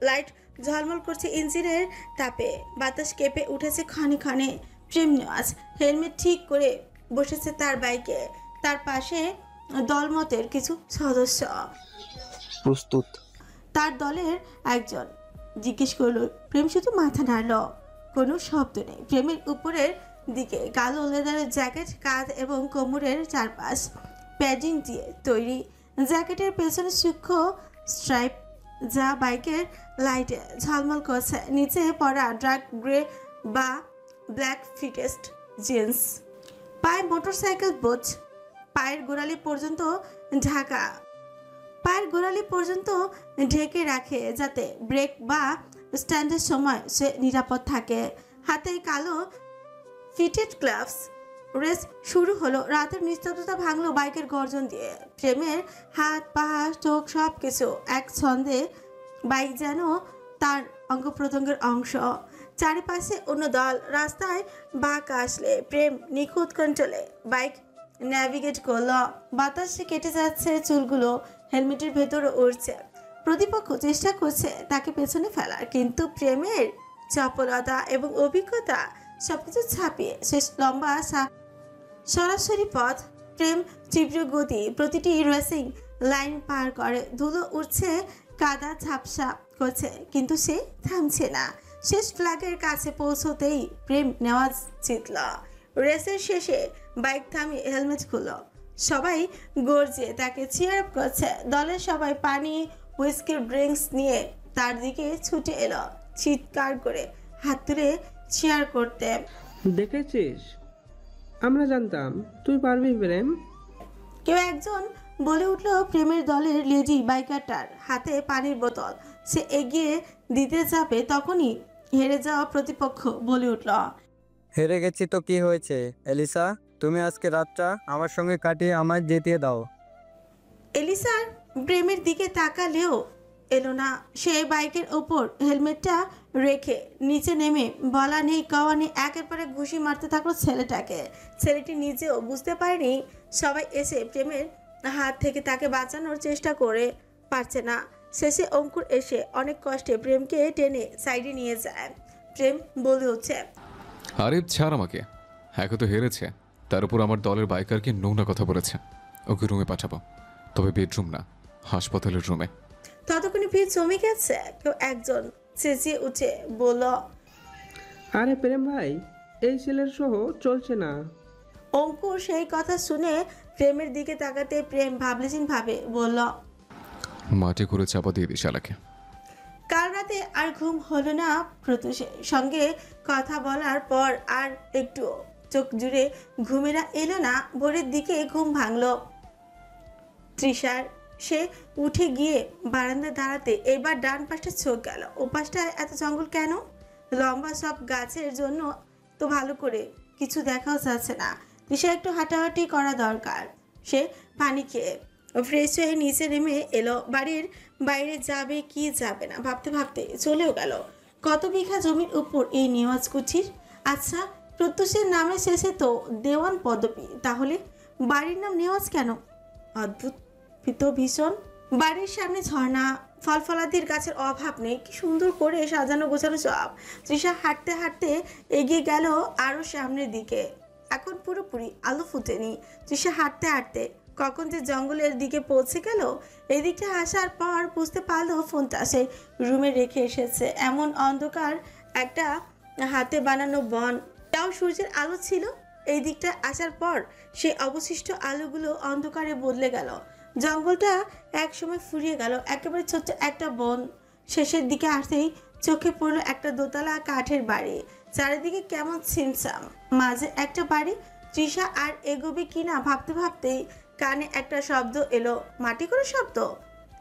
Speaker 1: লাইট ঝলমল করছে ইঞ্জিনের তাপে। বাতাস কেঁপে উঠেছে ক্ষণে ক্ষণে। প্রেম নেওয়াজ হেলমেট ঠিক করে বসেছে তার বাইকে। তার পাশে দলমতের কিছু সদস্য।
Speaker 2: প্রস্তুত?
Speaker 1: তার দলের একজন জিজ্ঞেস করলো। প্রেম শুধু মাথা নাড়ল, কোনো শব্দ নেই। প্রেমের উপরের দিকে কালো লেদারের জ্যাকেট, কাঁধ এবং কোমরের চারপাশ প্যাডিং দিয়ে তৈরি। জ্যাকেটের পেছনে সূক্ষ্ম স্ট্রাইপ, যা বাইকের লাইটে ঝলমল করছে। নিচে পরা ডার্ক গ্রে বা ব্ল্যাক ফিটেস্ট জিন্স। পায়ে মোটরসাইকেল বোট, পায়ের গোড়ালি পর্যন্ত ঢাকা, পায়ের গোড়ালি পর্যন্ত ঢেকে রাখে, যাতে ব্রেক বা স্ট্যান্ডের সময় সে নিরাপদ থাকে। হাতে কালো ফিটেড গ্লাভস। রেস শুরু হলো। রাতের নিস্তব্ধতা ভাঙলো বাইকের গর্জন দিয়ে। প্রেমের হাত, পা, চোখ সব কিছু এক ছন্দে। বাইক যেন তার অঙ্গ প্রত্যঙ্গের অংশ। চারিপাশে অন্য দল। রাস্তায় বাঁক আসলে প্রেম নিখুঁত কন্ট্রোলে বাইক ন্যাভিগেট করলো। বাতাসে কেটে যাচ্ছে চুলগুলো, হেলমেটের ভেতরে উড়ছে। প্রতিপক্ষ চেষ্টা করছে তাকে পেছনে ফেলার, কিন্তু প্রেমের চপলতা এবং অভিজ্ঞতা সবকিছু ছাপিয়ে শেষ লম্বা সরাসরি পথ। প্রেম তীব্র গতি, প্রতিটি রেসিং লাইন পার করে। ধুলো উঠছে, কাদা ঝাপসা করছে, কিন্তু সে থামছে না। শেষ ফ্ল্যাগের কাছে পৌঁছতেই প্রেম নেওয়াজ জিতল। রেসের শেষে বাইক থামিয়ে হেলমেট খুলল। সবাই গর্জে তাকে চিয়ার আপ করছে। দলের সবাই পানি, হুইস্কির ড্রিঙ্কস নিয়ে তার দিকে ছুটে এলো, চিৎকার করে হাত তুলে চিয়ার করতে।
Speaker 11: দেখেছিস, আমরা জানতাম তুই পারবি প্রেম।
Speaker 1: কেউ একজন বলে উঠল। প্রেমের দলের লেডি বাইকারটার হাতে পানির বোতল। সে এগিয়ে দিতে যাবে, তখনই হেরে যাওয়া প্রতিপক্ষ বলে উঠল,
Speaker 2: হেরে গেছি তো কি হয়েছে এলিসা, তুমি আজকে রাতটা আমার সঙ্গে কাটিয়ে আমায় যেতে দাও।
Speaker 1: এলিসার প্রেমের দিকে তাকালেও এলো না। সে বাইকের ওপর হেলমেটটা রেখে নিচে নেমে বলা নেই কওয়া নেই একের পরে ঘুষি মারতে থাকলো ছেলেটাকে। ছেলেটি নিজেও বুঝতে পারেনি সবাই এসে প্রেমের হাত থেকে তাকে বাঁচানোর চেষ্টা করে পারছে না। শেষে অঙ্কুর এসে অনেক কষ্টে প্রেমকে টেনে সাইডে নিয়ে যায়। প্রেম বলে উঠছে,
Speaker 7: আরে ছাড় আমাকে, একে তো হেরেছে, তার উপর আমার দলের বাইকারকে নোংরা কথা বলেছে। ওকে রুমে পাঠাবো, তবে বেডরুম না, হাসপাতালের রুমে।
Speaker 1: ততক্ষণে ভিড় জমে গেছে। কেউ একজন চেঁচিয়ে উঠে বলল,
Speaker 11: আরে প্রেম ভাই, এই ছেলের সহ চলছে না।
Speaker 1: অঙ্কুর সেই কথা শুনে প্রেমের দিকে তাকাতে প্রেম ভাবলেছিন ভাবে বলল,
Speaker 7: মাটি করে চাপা দিয়ে দিই শালাকে।
Speaker 1: কাল রাতে আর ঘুম হলো না প্রত্যুষের সঙ্গে কথা বলার পর আর একটু চোখ জুড়ে ঘুমেরা এলো না। ভোরের দিকে ঘুম ভাঙল তৃষার। সে উঠে গিয়ে বারান্দায় দাঁড়াতে এবার ডান পাশটা চোখ গেল। ও পাশটায় এত জঙ্গল কেন? লম্বা সব গাছের জন্য তো ভালো করে কিছু দেখাও যাচ্ছে না। তৃষা একটু হাঁটাহাঁটি করা দরকার। সে পানি খেয়ে ফ্রেশ হয়ে নিচে নেমে এলো। বাড়ির বাইরে যাবে কি যাবে না ভাবতে ভাবতে চলেও গেল। কত বিঘা জমির উপর এই নেওয়াজ কুঠির? আচ্ছা, প্রত্যুষের নামের শেষে তো দেওয়ান পদবী, তাহলে বাড়ির নাম নেওয়াজ কেন? অদ্ভুত তো ভীষণ। বাড়ির সামনে ঝর্ণা, ফল ফলাদির গাছের অভাব নেই, কি সুন্দর করে সাজানো গোছানো সব। তৃষা হাঁটতে হাঁটতে এগিয়ে গেল আরো সামনের দিকে। এখন পুরোপুরি আলো ফুটেনি। তৃষা হাঁটতে হাঁটতে কখন যে জঙ্গলের দিকে পৌঁছে গেল। এদিকে আসার পর বুঝতে পারলো ফোনটা সে রুমে রেখে এসেছে। এমন অন্ধকার, একটা হাতে বানানো বন, তাও সূর্যের আলো ছিল। এই দিকটা আসার পর সে অবশিষ্ট আলোগুলো অন্ধকারে বদলে গেল। জঙ্গলটা একসময় ফুরিয়ে গেল। একেবারে ছোট্ট একটা বন। শেষের দিকে আসতেই চোখে পড়লো একটা দোতলা কাঠের বাড়ি। চারিদিকে কেমন ছিমছাম, মাঝে একটা বাড়ি। তৃষা আর এগোবে কিনা ভাবতে ভাবতেই কানে একটা শব্দ এলো, মাটি করে শব্দ।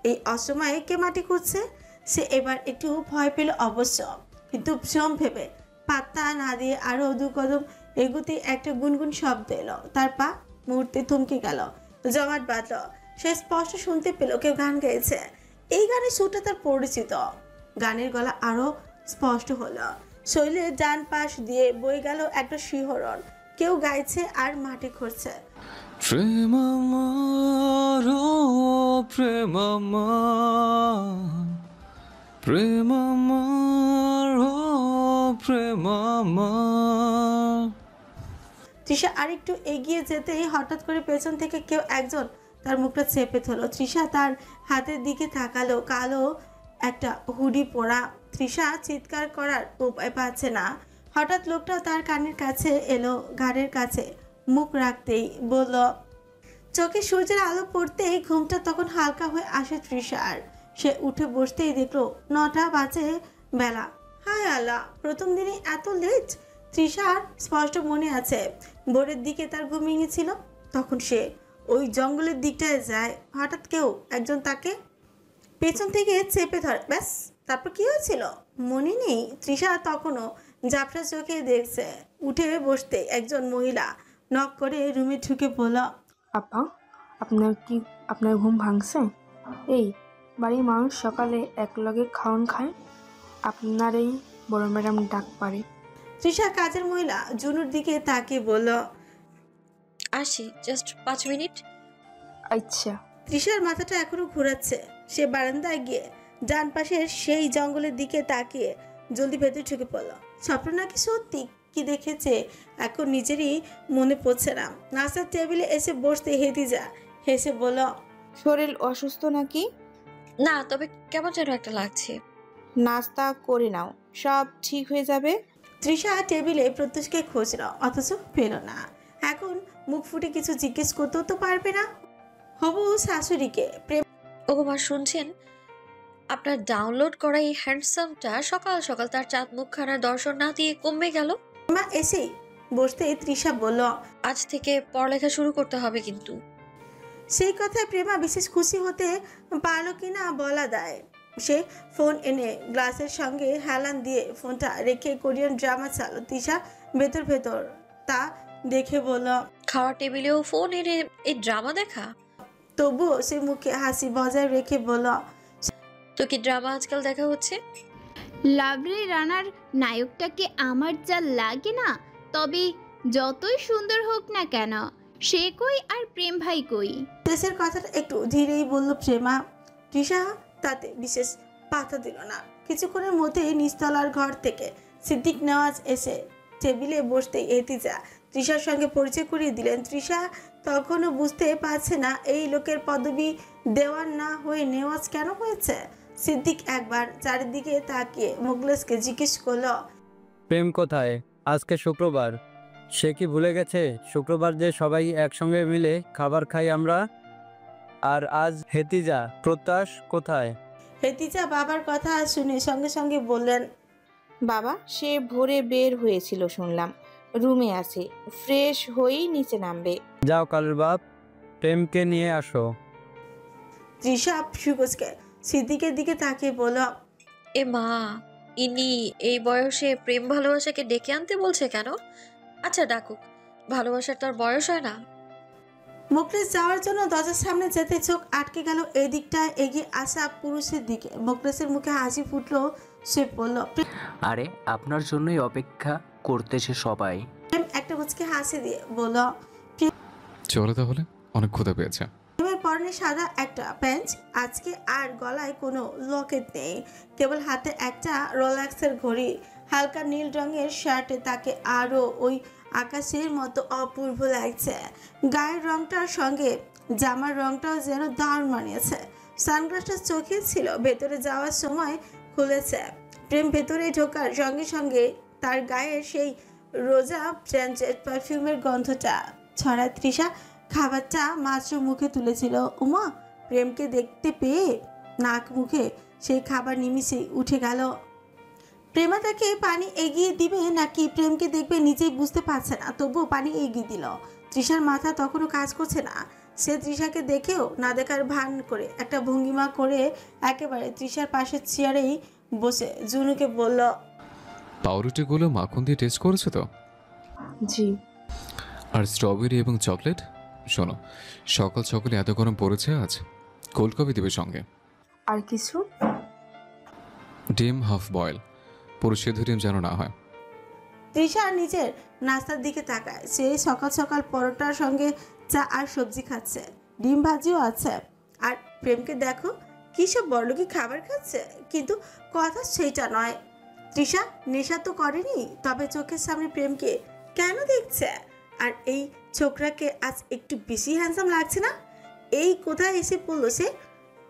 Speaker 1: এই অসময়ে কে মাটি করছে? সে এবার একটু ভয় পেল অবশ্য, কিন্তু ভ্রম ভেবে পাত্তা না দিয়ে আরো দু কদম এগুতে একটা গুনগুন শব্দ এলো। তার পা মুহূর্তে থমকে গেল, জমাট বাঁধল। সে স্পষ্ট শুনতে পেল কেউ গান গাইছে। এই গানের সুরটা তার পরিচিত। গানের গলা আরো স্পষ্ট হলো। শৈলের ডান পাশ দিয়ে বয়ে গেল একটা শিহরণ। কেউ গাইছে আর মাটি খুঁড়ছে।
Speaker 7: প্রেম আমার, ও প্রেম আমার, প্রেম আমার, ও প্রেম আমার।
Speaker 1: তৃষা আরেকটু এগিয়ে যেতেই হঠাৎ করে পেছন থেকে কেউ একজন তার মুখটা চেপে ধরল। তৃষা তার হাতের দিকে তাকালো। কালো একটা হুডি পরা। তৃষা চিৎকার করার উপায় পাচ্ছে না। হঠাৎ লোকটা তার কানের কাছে এলো, ঘাড়ের কাছে মুখ রাখতেই বলল, চোখে সূর্যের আলো পড়তেই ঘুমটা তখন হালকা হয়ে আসে তৃষার। সে উঠে বসতেই দেখলো 9টা বাজে বেলা। হায় আল্লাহ, প্রথম দিনই এত লেট। তৃষার স্পষ্ট মনে আছে ভোরের দিকে তার ঘুম ভেঙেছিল। তখন সে ওই জঙ্গলের দিকটায় যায়। হঠাৎ কেউ একজন তাকে পেছন থেকে চেপে ধরে। ব্যাস, তারপর কি হয়েছিল মনে নেই। তৃষা তখনও ঝাপসা চোখে দেখছে। উঠে বসতে একজন মহিলা নক করে রুমে ঢুকে বলল,
Speaker 12: আপা, আপনার ঘুম ভাঙছে? এই বাড়ির মানুষ সকালে একলগে খাওয়ান খায়, আপনার এই বড় ম্যাডাম ডাক পারে।
Speaker 1: তৃষা কাজের মহিলা জুনুর দিকে তাকিয়ে বলল,
Speaker 5: আসি, জাস্ট 5 মিনিট।
Speaker 12: আচ্ছা।
Speaker 1: তৃষার মাথাটা এখনো ঘোরাচ্ছে। সে বারান্দায় গিয়ে ডান পাশের সেই জঙ্গলের দিকে তাকিয়ে জলদি ভেতরে ঢুকে পড়ল। স্বপ্ন নাকি সত্যি, কি দেখেছে এখন নিজেরই মনে পড়ছে না। নাস্তার টেবিলে এসে বসতে হেতিজা হেসে বলল,
Speaker 9: শরীর অসুস্থ নাকি?
Speaker 5: না, তবে কেমন যেন একটা লাগছে।
Speaker 9: নাস্তা করে নাও, সব ঠিক হয়ে যাবে।
Speaker 1: তৃষা টেবিলে প্রত্যুষকে খুঁজল, অথচ পেল না। এখন মুখ ফুটে কিছু জিজ্ঞেস করতেও তো পারবে না। হবু শাশুড়িকে প্রেম।
Speaker 5: ওগো মা, শুনছেন? আপনার ডাউনলোড করা এই হ্যান্ডসামটা সকাল সকাল তার চাঁদ মুখখানার দর্শন না দিয়ে কমবে গেল।
Speaker 1: মা এসেই বসতে তৃষা বলল,
Speaker 5: আজ থেকে পড়ালেখা শুরু করতে হবে কিন্তু।
Speaker 1: সেই কথায় প্রেমা বিশেষ খুশি হতে পারল কিনা বলা দেয়। সে ফোন এনে গ্লাসের সঙ্গে হেলান দিয়ে ফোনটা রেখে কোরিয়ান ড্রামা চালো। তৃষা ভেতর ভেতর তা দেখে বলল,
Speaker 5: খাওয়ার টেবিলেও ফোন এনে এই ড্রামা দেখা?
Speaker 1: তবুও সে মুখে হাসি বজায় রেখে বলল,
Speaker 5: তো কি ড্রামা আজকাল দেখা হচ্ছে?
Speaker 13: লাভলি রানার নায়কটাকে আমার যা লাগে না, তবে যতই সুন্দর হোক না কেন, সে কই আর প্রেম ভাই কই?
Speaker 1: দেশের কথাটা একটু ধীরেই বলল প্রেমা। তৃষা তাতে বিশেষ পাতা দিল না। কিছুক্ষণের মধ্যেই নিচতলার ঘর থেকে সিদ্দিক নেওয়াজ এসে টেবিলে বসতেই এতিজা তৃষার সঙ্গে পরিচয় করিয়ে দিলেন। তৃষা তখনও বুঝতে পারছে না এই লোকের পদবি দেওয়ান না হয়ে নেওয়াজ কেন হয়েছে। সিদ্দিক একবার চারিদিকে তাকিয়ে মুখলেসকে জিজ্ঞেস করল,
Speaker 2: প্রেম কোথায়? আজকে শুক্রবার, সে কি ভুলে গেছে শুক্রবার যে সবাই একসঙ্গে মিলে খাবার খাই আমরা? আর আজ হেতিজা প্রত্যাশ কোথায়?
Speaker 1: হেতিজা বাবার কথা শুনে সঙ্গে সঙ্গে বললেন,
Speaker 9: বাবা সে ভোরে বের হয়েছিল শুনলাম, রুমে আছে, ফ্রেশ হয়েই নিচে নামবে।
Speaker 2: যাও কালুর বাপ, প্রেমকে নিয়ে আসো।
Speaker 1: তৃষা সুকুচকে সিদ্দিকের দিকে তাকিয়ে বলল,
Speaker 5: এ মা, ইনি এই বয়সে প্রেম ভালোবাসাকে ডেকে আনতে বলছে কেন? আচ্ছা ডাকুক, ভালোবাসার তো আর বয়স হয় না।
Speaker 1: মুখলেস যাওয়ার জন্য দরজার সামনে যেতে চোখ আটকে গেল এই দিকটা এগিয়ে আসা পুরুষের দিকে। মুখলেসের মুখে হাসি ফুটলো, সে বলল,
Speaker 14: আরে আপনার জন্যই অপেক্ষা করতেছে সবাই।
Speaker 1: প্রেম একটা মুচকে হাসি দিয়ে বলল,
Speaker 7: চলো তাহলে, অনেক ক্ষুধা পেয়েছে।
Speaker 1: প্রেমের পরনে সাদা একটা প্যান্ট, আজকে আর গলায় কোনো লকেট নেই, কেবল হাতে একটা রোলেক্সের ঘড়ি। হালকা নীল রঙের শার্টে তাকে আরও ওই আকাশের মতো অপূর্ব লাগছে। গায়ের রংটার সঙ্গে জামার রংটাও যেন দারুণ মানিয়েছে। সানগ্লাসটা চোখে ছিল, ভেতরে যাওয়ার সময় খুলেছে। প্রেম ভেতরে ঢোকার সঙ্গে সঙ্গে তার গায়ের সেই রোজা ফ্রেঞ্চের পারফিউমের গন্ধটা ছড়ায়। তৃষা খাবারটা মাত্র মুখে তুলেছিল, উমা প্রেমকে দেখতে পেয়ে নাক মুখে সেই খাবার নিমিষেই উঠে গেল। প্রেমা তাকে পানি এগিয়ে দিবে নাকি প্রেমকে দেখবে নিজেই বুঝতে পারছে না, তবুও পানি এগিয়ে দিল। তৃষার মাথা তখনও কাজ করছে না। সে তৃষাকে দেখেও না দেখার ভান করে একটা ভঙ্গিমা করে একেবারে তৃষার পাশের চেয়ারেই বসে জুনুকে বলল,
Speaker 7: পাউরুটিগুলো মাখন দিয়ে টেস্ট করেছো তো?
Speaker 12: জি।
Speaker 7: আর স্ট্রবেরি এবং চকলেট? শোনো, সকাল সকালে এত গরম পড়েছে আজ, কোল্ড কফি দেবে সঙ্গে।
Speaker 12: আর কিছু?
Speaker 7: ডিম হাফ বয়েল, পুরো সেদ্ধ ডিম যেন না হয়।
Speaker 1: তৃষা নিজের নাস্তার দিকে তাকায়। সে সকাল সকাল পরোটার সঙ্গে চা আর সবজি খাচ্ছে, ডিম ভাজিও আছে। আর প্রেমকে দেখো কী সব বড়লোকি খাবার খাচ্ছে, কিন্তু কথা সেইটা নয়। তৃষা নেশা তো করেনি, তবে চোখের সামনে প্রেমকে কেন দেখছে? আর এই ছোকরাকে আজ একটু বেশি হ্যান্ডসাম লাগছে না? এই কোথায় এসে পড়লো সে?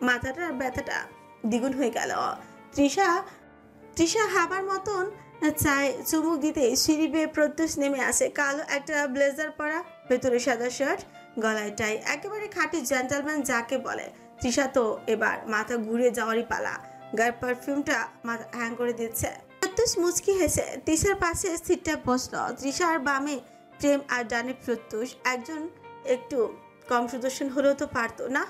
Speaker 1: মাথাটার ব্যথাটা দ্বিগুণ হয়ে গেল। তৃষা হাবার মতন চায় চুমুক দিতে সিঁড়ি বেয়ে প্রত্যুষ নেমে আসে। কালো একটা ব্লেজার পরা, ভেতরে সাদা শার্ট, গলায় টাই, একেবারে খাঁটি জেন্টলম্যান যাকে বলে। তৃষা তো এবার মাথা ঘুরে যাওয়ারই পালা। গায়ের পারফিউমটা মাথা হ্যাং করে দিচ্ছে। প্রত্যুষ মুচকি হেসে তৃষার পাশে সিটটা বসলো। তৃষার বামে প্রেম আর ডানে প্রত্যুষ। একজন একটু কম সুদর্শন হলেও তো পারতো না?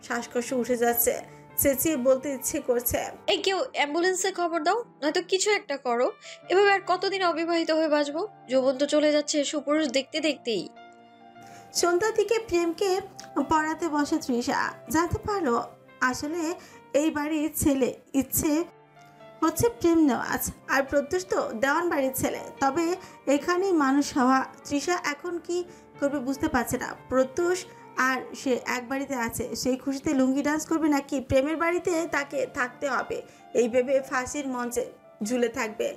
Speaker 1: শ্বাসকষ্ট উঠে যাচ্ছে, চেঁচিয়ে বলতে ইচ্ছে করছে,
Speaker 5: এই কেউ অ্যাম্বুলেন্সে খবর দাও, নয়তো কিছু একটা করো। এভাবে আর কতদিন অবিবাহিত হয়ে বাঁচবো? যৌবন তো চলে যাচ্ছে সুপুরুষ দেখতে দেখতেই।
Speaker 1: সন্ধ্যার দিকে প্রেমকে পড়াতে বসে তৃষা। জানতে পারলো আসলে এই বাড়ির ছেলে ইচ্ছে হচ্ছে প্রেম নেওয়াজ, আর প্রত্যুষ তো দেওয়ান বাড়ির ছেলে। তবে এখানেই মানুষ হওয়া। তৃষা এখন কি করবে বুঝতে পারছে না। প্রত্যুষ আর সে এক বাড়িতে আছে, সেই খুশিতে লুঙ্গি ডান্স করবে নাকি প্রেমের বাড়িতে তাকে থাকতে হবে এই ভেবে ফাঁসির মঞ্চে ঝুলে থাকবে।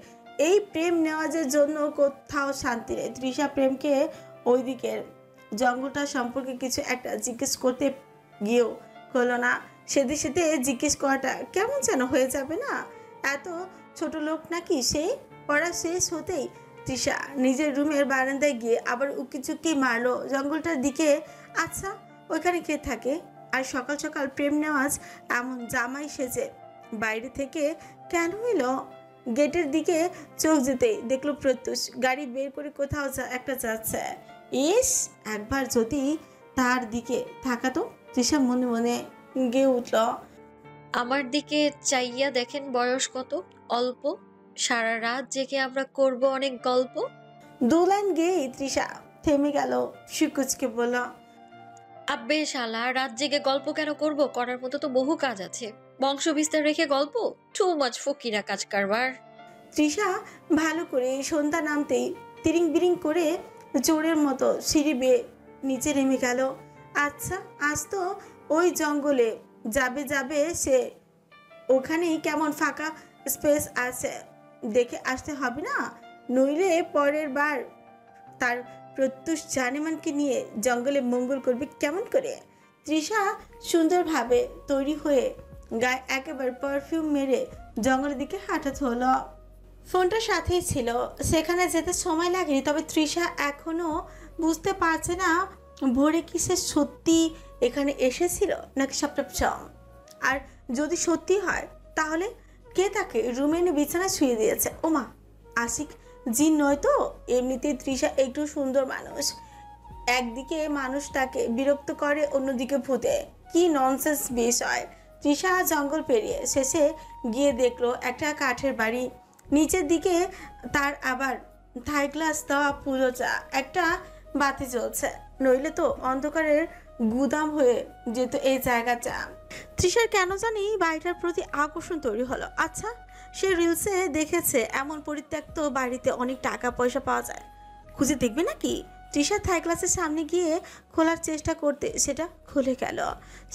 Speaker 1: এই প্রেম নেওয়াজের জন্য কোথাও শান্তি নেই। তৃষা প্রেমকে ওই দিকের জঙ্গলটা সম্পর্কে কিছু একটা জিজ্ঞেস করতে গিয়েও হলো না। সেদিন সেতে জিজ্ঞেস করাটা কেমন যেন হয়ে যাবে না? এত ছোট লোক নাকি সে? পড়া শেষ হতেই তৃষা নিজের রুমের বারান্দায় গিয়ে আবার উকি চুকি মারলো জঙ্গলটার দিকে। আচ্ছা ওইখানে কে থাকে? আর সকাল সকাল প্রেম নেওয়াজ এমন জামাই সেজে বাইরে থেকে কেন এলো? গেটের দিকে চোখ যেতেই দেখলো প্রত্যুষ গাড়ি বের করে কোথাও একটা যাচ্ছে। ইস, একবার যদি তার দিকে তাকাতো। তৃষা মনে মনে গেয়ে উঠল,
Speaker 5: আমার দিকে চাইয়া দেখেন বয়স কত অল্প, সারা রাত জেগে আমরা করব অনেক গল্প।
Speaker 1: দু লাইন গেয়েই তৃষা থেমে গেল, সুকুচকে বলল,
Speaker 5: আব্বে শালা, রাত জেগে গল্প কেন করব? করার মতো তো বহু কাজ আছে। বংশ বিস্তার রেখে গল্প? টু মাচ ফকিরা কাজ কারবার।
Speaker 1: তৃষা ভালো করে সন্ধ্যা নামতেই তিরিং বিরিং করে চোরের মতো সিঁড়ি বেয়ে নিচে নেমে গেল। আচ্ছা আজ তো ওই জঙ্গলে যাবে সে, ওখানেই কেমন ফাঁকা স্পেস আছে, দেখে আসতে হবে না? নইলে পরের বার তার প্রত্যুষ জানেমানকে নিয়ে জঙ্গলে মঙ্গল করবে কেমন করে? তৃষা সুন্দরভাবে তৈরি হয়ে গায়ে একেবারে পারফিউম মেরে জঙ্গলের দিকে হাঁটাতে হলো। ফোনটা সাথেই ছিল, সেখানে যেতে সময় লাগেনি। তবে তৃষা এখনো বুঝতে পারছে না ভোরে কি সে সত্যি এখানে এসেছিল নাকি সবটা চম। আর যদি সত্যি হয় তাহলে কে তাকে রুমে এনে বিছানায় শুয়ে দিয়েছে? ওমা, আশিক জিন নয় তো? এমনিতেই তৃষা একটু সুন্দর মানুষ, একদিকে মানুষ তাকে বিরক্ত করে, অন্যদিকে ভূতে। কি ননসেন্স বিষয়। তৃষা জঙ্গল পেরিয়ে শেষে গিয়ে দেখলো একটা কাঠের বাড়ি, নিচের দিকে তার আবার থাই গ্লাস দেওয়া পুরো চা, একটা বাতি জ্বলছে, নইলে তো অন্ধকারের গুদাম হয়ে যেত এই জায়গাটা। তৃষার কেন জানি বাড়িটার প্রতি আকর্ষণ তৈরি হলো। আচ্ছা, সে রিলসে দেখেছে এমন পরিত্যক্ত বাড়িতে অনেক টাকা পয়সা পাওয়া যায়, খুঁজে দেখবে নাকি? তৃষা থাই গ্লাসের সামনে গিয়ে খোলার চেষ্টা করতে সেটা খুলে গেল।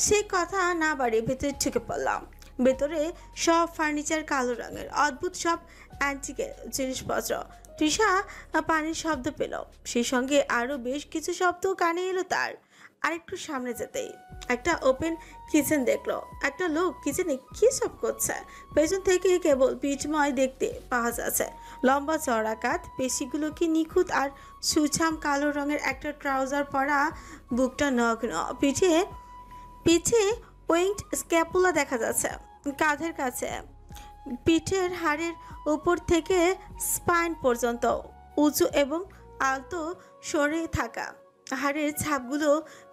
Speaker 1: সেই কথা না বাড়িয়ে ভেতরে ঢুকে পড়লাম। ভেতরে সব ফার্নিচার কালো রঙের, অদ্ভুত সব অ্যান্টিকের জিনিসপত্র। তৃষা পানির শব্দ পেল, সেই সঙ্গে আরও বেশ কিছু শব্দ কানে এলো তার। আরেকটু সামনে যেতেই একটা ওপেন কিচেন দেখলো। একটা লোক কিচেনে কি সব করছে, পেছন থেকে কেবল পিঠময় দেখতে পাওয়া যাচ্ছে। লম্বা চড়া কাঁধ, পেশিগুলো কি নিখুঁত, আর সুছাম কালো রঙের একটা ট্রাউজার পরা, বুকটা নগ্ন, পিঠে ওয়েংড স্ক্যাপুলা দেখা যাচ্ছে কাঁধের কাছে। পিঠের হাড়ের উপর থেকে স্পাইন পর্যন্ত উঁচু এবং আলতো সরে থাকা হাড়ের ছাপগুলো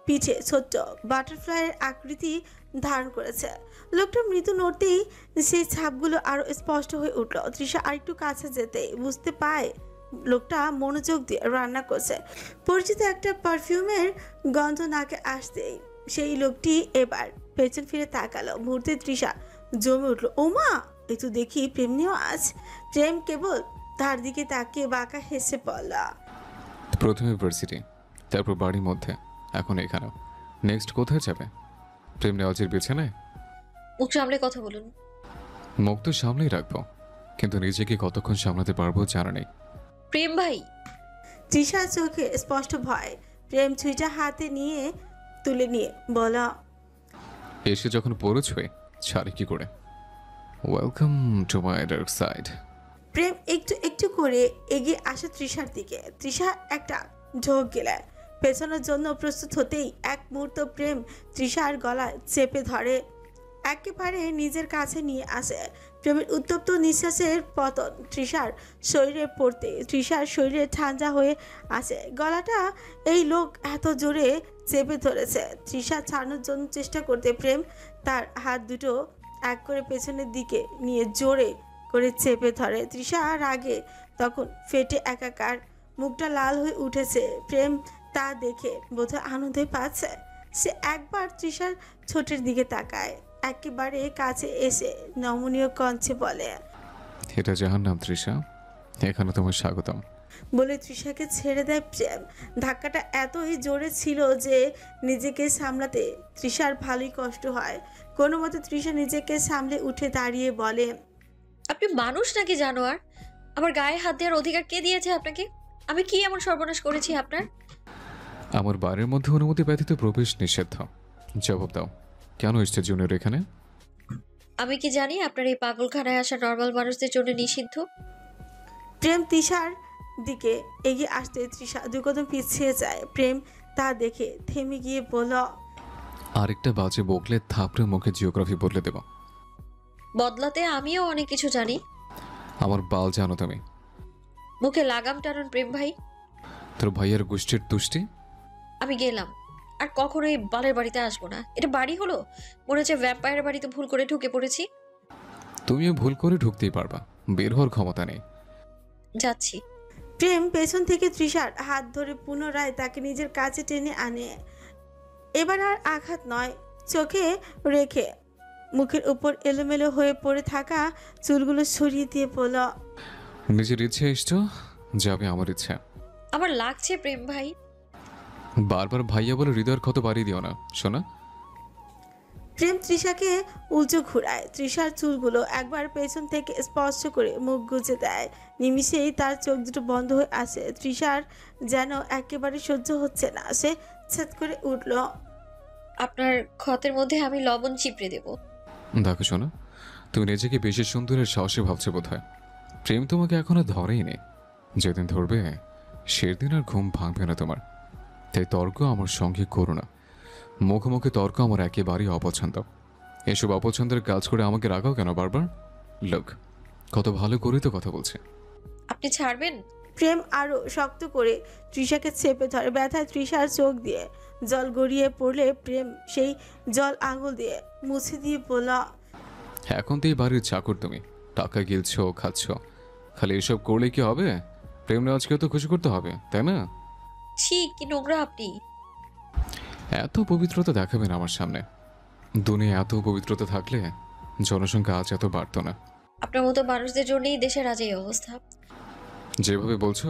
Speaker 1: পিঠে ছোট্ট বাটারফ্লাইয়ের আকৃতি ধারণ করেছে। লোকটা মৃদু নড়তেই সেই ছাপগুলো আরো স্পষ্ট হয়ে উঠল। তৃষা আরেকটু কাছে যেতেই বুঝতে পায় লোকটা মনোযোগ দিয়ে রান্না করছে। পরিচিত একটা পারফিউমের গন্ধ নাকে আসতেই সেই লোকটি এবার পেছন ফিরে তাকালো। মুহূর্তে তৃষা জমে উঠল। ওমা, এই তো দেখি প্রেম নেওয়াজ। প্রেম কেবল তার দিকে তাকিয়ে বাঁকা হেসে পড়ল।
Speaker 7: প্রথমে ইউনিভার্সিটি, তারপর বাড়ির মধ্যে, এখন এখানেও। নেক্সট কোথায় যাবে? প্রেম নেওয়াজের বিছানায়?
Speaker 5: মুখ সামলে কথা বলুন।
Speaker 7: মুখ তো সামলেই রাখবো, কিন্তু নিজেকে কতক্ষণ সামলাতে পারবো জানা নেই।
Speaker 5: প্রেম ভাই।
Speaker 1: তৃষার চোখে স্পষ্ট ভয়। প্রেম ছুঁইটা হাতে নিয়ে তুলে নিয়ে বলা,
Speaker 7: এসে যখন পড়েছই ছাড়ে কি করে? Welcome to my dark side.
Speaker 1: প্রেম একটু একটু করে এগিয়ে আসে তৃষার দিকে। তৃষা একটা ঢোক গেলে পেছনের জন্য প্রস্তুত হতেই এক মুহূর্ত প্রেম তৃষার গলা চেপে ধরে, একেবারে নিজের কাছে নিয়ে আসে। প্রেমের উত্তপ্ত নিঃশ্বাসের পতন তৃষার শরীরে পড়তে তৃষার শরীরে ঠান্ডা হয়ে আসে। গলাটা এই লোক এত জোরে চেপে ধরেছে। তৃষা ছাড়ানোর জন্য চেষ্টা করতে প্রেম তার হাত দুটো এক করে পেছনের দিকে নিয়ে জোরে করে চেপে ধরে। তৃষা রাগে তখন ফেটে একাকার, মুখটা লাল হয়ে উঠেছে। প্রেম তা দেখে বোধহয় আনন্দে পাচ্ছে। সে একবার তৃষার ঠোঁটের দিকে তাকায়, একেবারে কাছে এসে নমনীয় কণ্ঠে বলে,
Speaker 7: এটা জাহান্নাম তৃষা, এখানে তোমার স্বাগতম।
Speaker 1: বলে তৃষাকে ছেড়ে দেয় প্রেম। ধাক্কাটা এতই জোরে ছিল যে নিজেকে সামলাতে তৃষার ভালোই কষ্ট হয়। কোনো মতে তৃষা নিজেকে সামলে উঠে দাঁড়িয়ে বলে,
Speaker 5: আপনি মানুষ নাকি জানোয়ার? আমার গায়ে হাত দেওয়ার অধিকার কে দিয়েছে আপনাকে? আমি কি এমন সর্বনাশ করেছি আপনার?
Speaker 7: আমার বাড়ির মধ্যে অনুমতি ব্যতীত প্রবেশ নিষিদ্ধ। জবাব দাও, কেন এসছে জুনিয়র এখানে?
Speaker 5: আমি কি জানি আপনার এই পাগলখানায় আসা নর্মাল মানুষদের জন্য নিষিদ্ধ?
Speaker 1: প্রেম তৃষার দিকে এগিয়ে আসতে তৃষা দু কদম পিছিয়ে যায়। প্রেম তা দেখে থেমে গিয়ে বলল,
Speaker 7: আরেকটা বাজে বকলে থাপড়ে মুখে জিওগ্রাফি বদলে দেব।
Speaker 5: বদলাতে আমিও অনেক কিছু জানি।
Speaker 7: আমার বাল জানো তুমি।
Speaker 5: মুখে লাগাম টানুন প্রেম ভাই।
Speaker 7: তোর ভাইয়ের গোষ্ঠীর তুষ্টি।
Speaker 5: আমি গেলাম, আর কখনোই বালের বাড়িতে আসবো না। এটা বাড়ি হলো? মনে হচ্ছে ভ্যাম্পায়ারের বাড়িতে ভুল করে ঢুকে পড়েছি।
Speaker 7: তুমিও ভুল করে ঢুকতেই পারবা, বের হওয়ার ক্ষমতা নেই।
Speaker 5: যাচ্ছি।
Speaker 1: প্রেম পেছন থেকে তৃষার হাত ধরে পুনরায় তাকে নিজের কাছে টেনে আনে। এবার আর আঘাত নয়, চোখে রেখে মুখের উপর এলোমেলো হয়ে পড়ে থাকা চুলগুলো সরিয়ে দিয়ে বলল,
Speaker 7: নিজের ইচ্ছে এসছো, যাবে আমার ইচ্ছা।
Speaker 5: আমার লাগছে প্রেম ভাই।
Speaker 7: বারবার ভাইয়া বলে হৃদয়ের ক্ষত বাড়িয়ে দিও না, শোনা।
Speaker 1: প্রেম তৃষাকে উল্টো ঘুরায়। তৃষার চুলগুলো একবার পেছন থেকে স্পর্শ করে মুখ গুজে দেয়। নিমিষেই তার চোখ দুটো বন্ধ হয়ে আসে। তৃষার যেন একেবারে সহ্য হচ্ছে না। সে ছ্যাদ করে উঠল,
Speaker 5: আপনার ক্ষতের মধ্যে আমি লবণ চিপড়ে দেব।
Speaker 7: দেখো শোনা, তুমি নিজেকে বেশি সুন্দরের সাহসে ভাবছো বোধ হয়। প্রেম তোমাকে এখনো ধরেই নি, যেদিন ধরবে সেদিন আর ঘুম ভাঙবে না তোমার। তাই তর্ক আমার সঙ্গে করো না। মুখোমুখি তর্ক আমার একেবারেই অপছন্দ। এসব অপছন্দের কাজ করে আমাকে রাগাও কেন বারবার? লোক কত ভালো করে তো কথা বলছে।
Speaker 5: আপনি ছাড়বেন?
Speaker 1: প্রেম আরো শক্ত করে তৃষাকে চেপে ধরে। ব্যথায় তৃষার চোখ দিয়ে জল গড়িয়ে পড়লে প্রেম সেই জল আঙুল দিয়ে মুছে দিয়ে বলল,
Speaker 7: এখন তো এই বাড়ির চাকর তুমি, টাকা গিলছ খাচ্ছ, খালি এসব করলে কি হবে? প্রেম রাজকেও তো খুশি করতে হবে, তাই না?
Speaker 5: ছি, কি নোংরা আপনি।
Speaker 7: এত পবিত্রতা দেখাবেন আমার সামনে। দুনিয়া এত পবিত্রতা থাকলে জনসংখ্যা আজ এত বাড়তো না।
Speaker 5: আপনার মতো মানুষদের জন্যই দেশের আজ এই অবস্থা।
Speaker 7: যেভাবে বলছো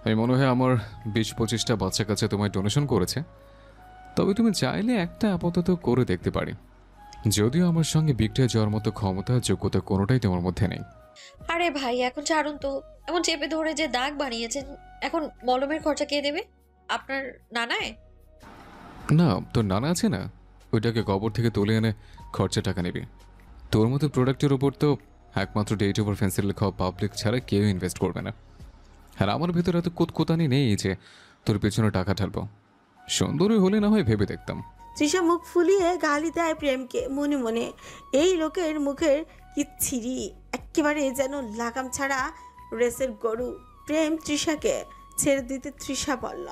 Speaker 7: আমি মনে হয় আমার 20-25টা বাচ্চা কাছে তোমায় ডোনেশন করেছে। তবে তুমি চাইলে একটা আপাতত করে দেখতে পারি, যদিও আমার সঙ্গে বিক্রিয়া যাওয়ার মতো ক্ষমতা যোগ্যতা কোনোটাই তোমার মধ্যে নেই।
Speaker 5: আরে ভাই, এখন ছাড়ুন তো। এমন চেপে ধরে যে দাগ বানিয়েছেন, এখন মলমের খরচা কে দেবে? আপনার নানায়?
Speaker 7: না, তোর নানা আছে না, ওইটাকে কবর থেকে তুলে এনে খরচা টাকা নেবে। তোর মতো প্রোডাক্টের উপর তো একমাত্র ডেট ওভার ফেন্সিল লেখা পাবলিক ছাড়া কেউ ইনভেস্ট করবে না। আর আমার ভেতরে এত কুতকুতানি নেই যে তোর পেছনে টাকা ঢালবো। সুন্দরী হলে না হয় ভেবে দেখতাম।
Speaker 1: তৃষা মুখ ফুলিয়ে গালি দেয় প্রেমকে মনে মনে। এই লোকের মুখের কি ছিরি, একেবারে যেন লাগাম ছাড়া রেসের গরু। প্রেম তৃষাকে ছেড়ে দিতে তৃষা বলল,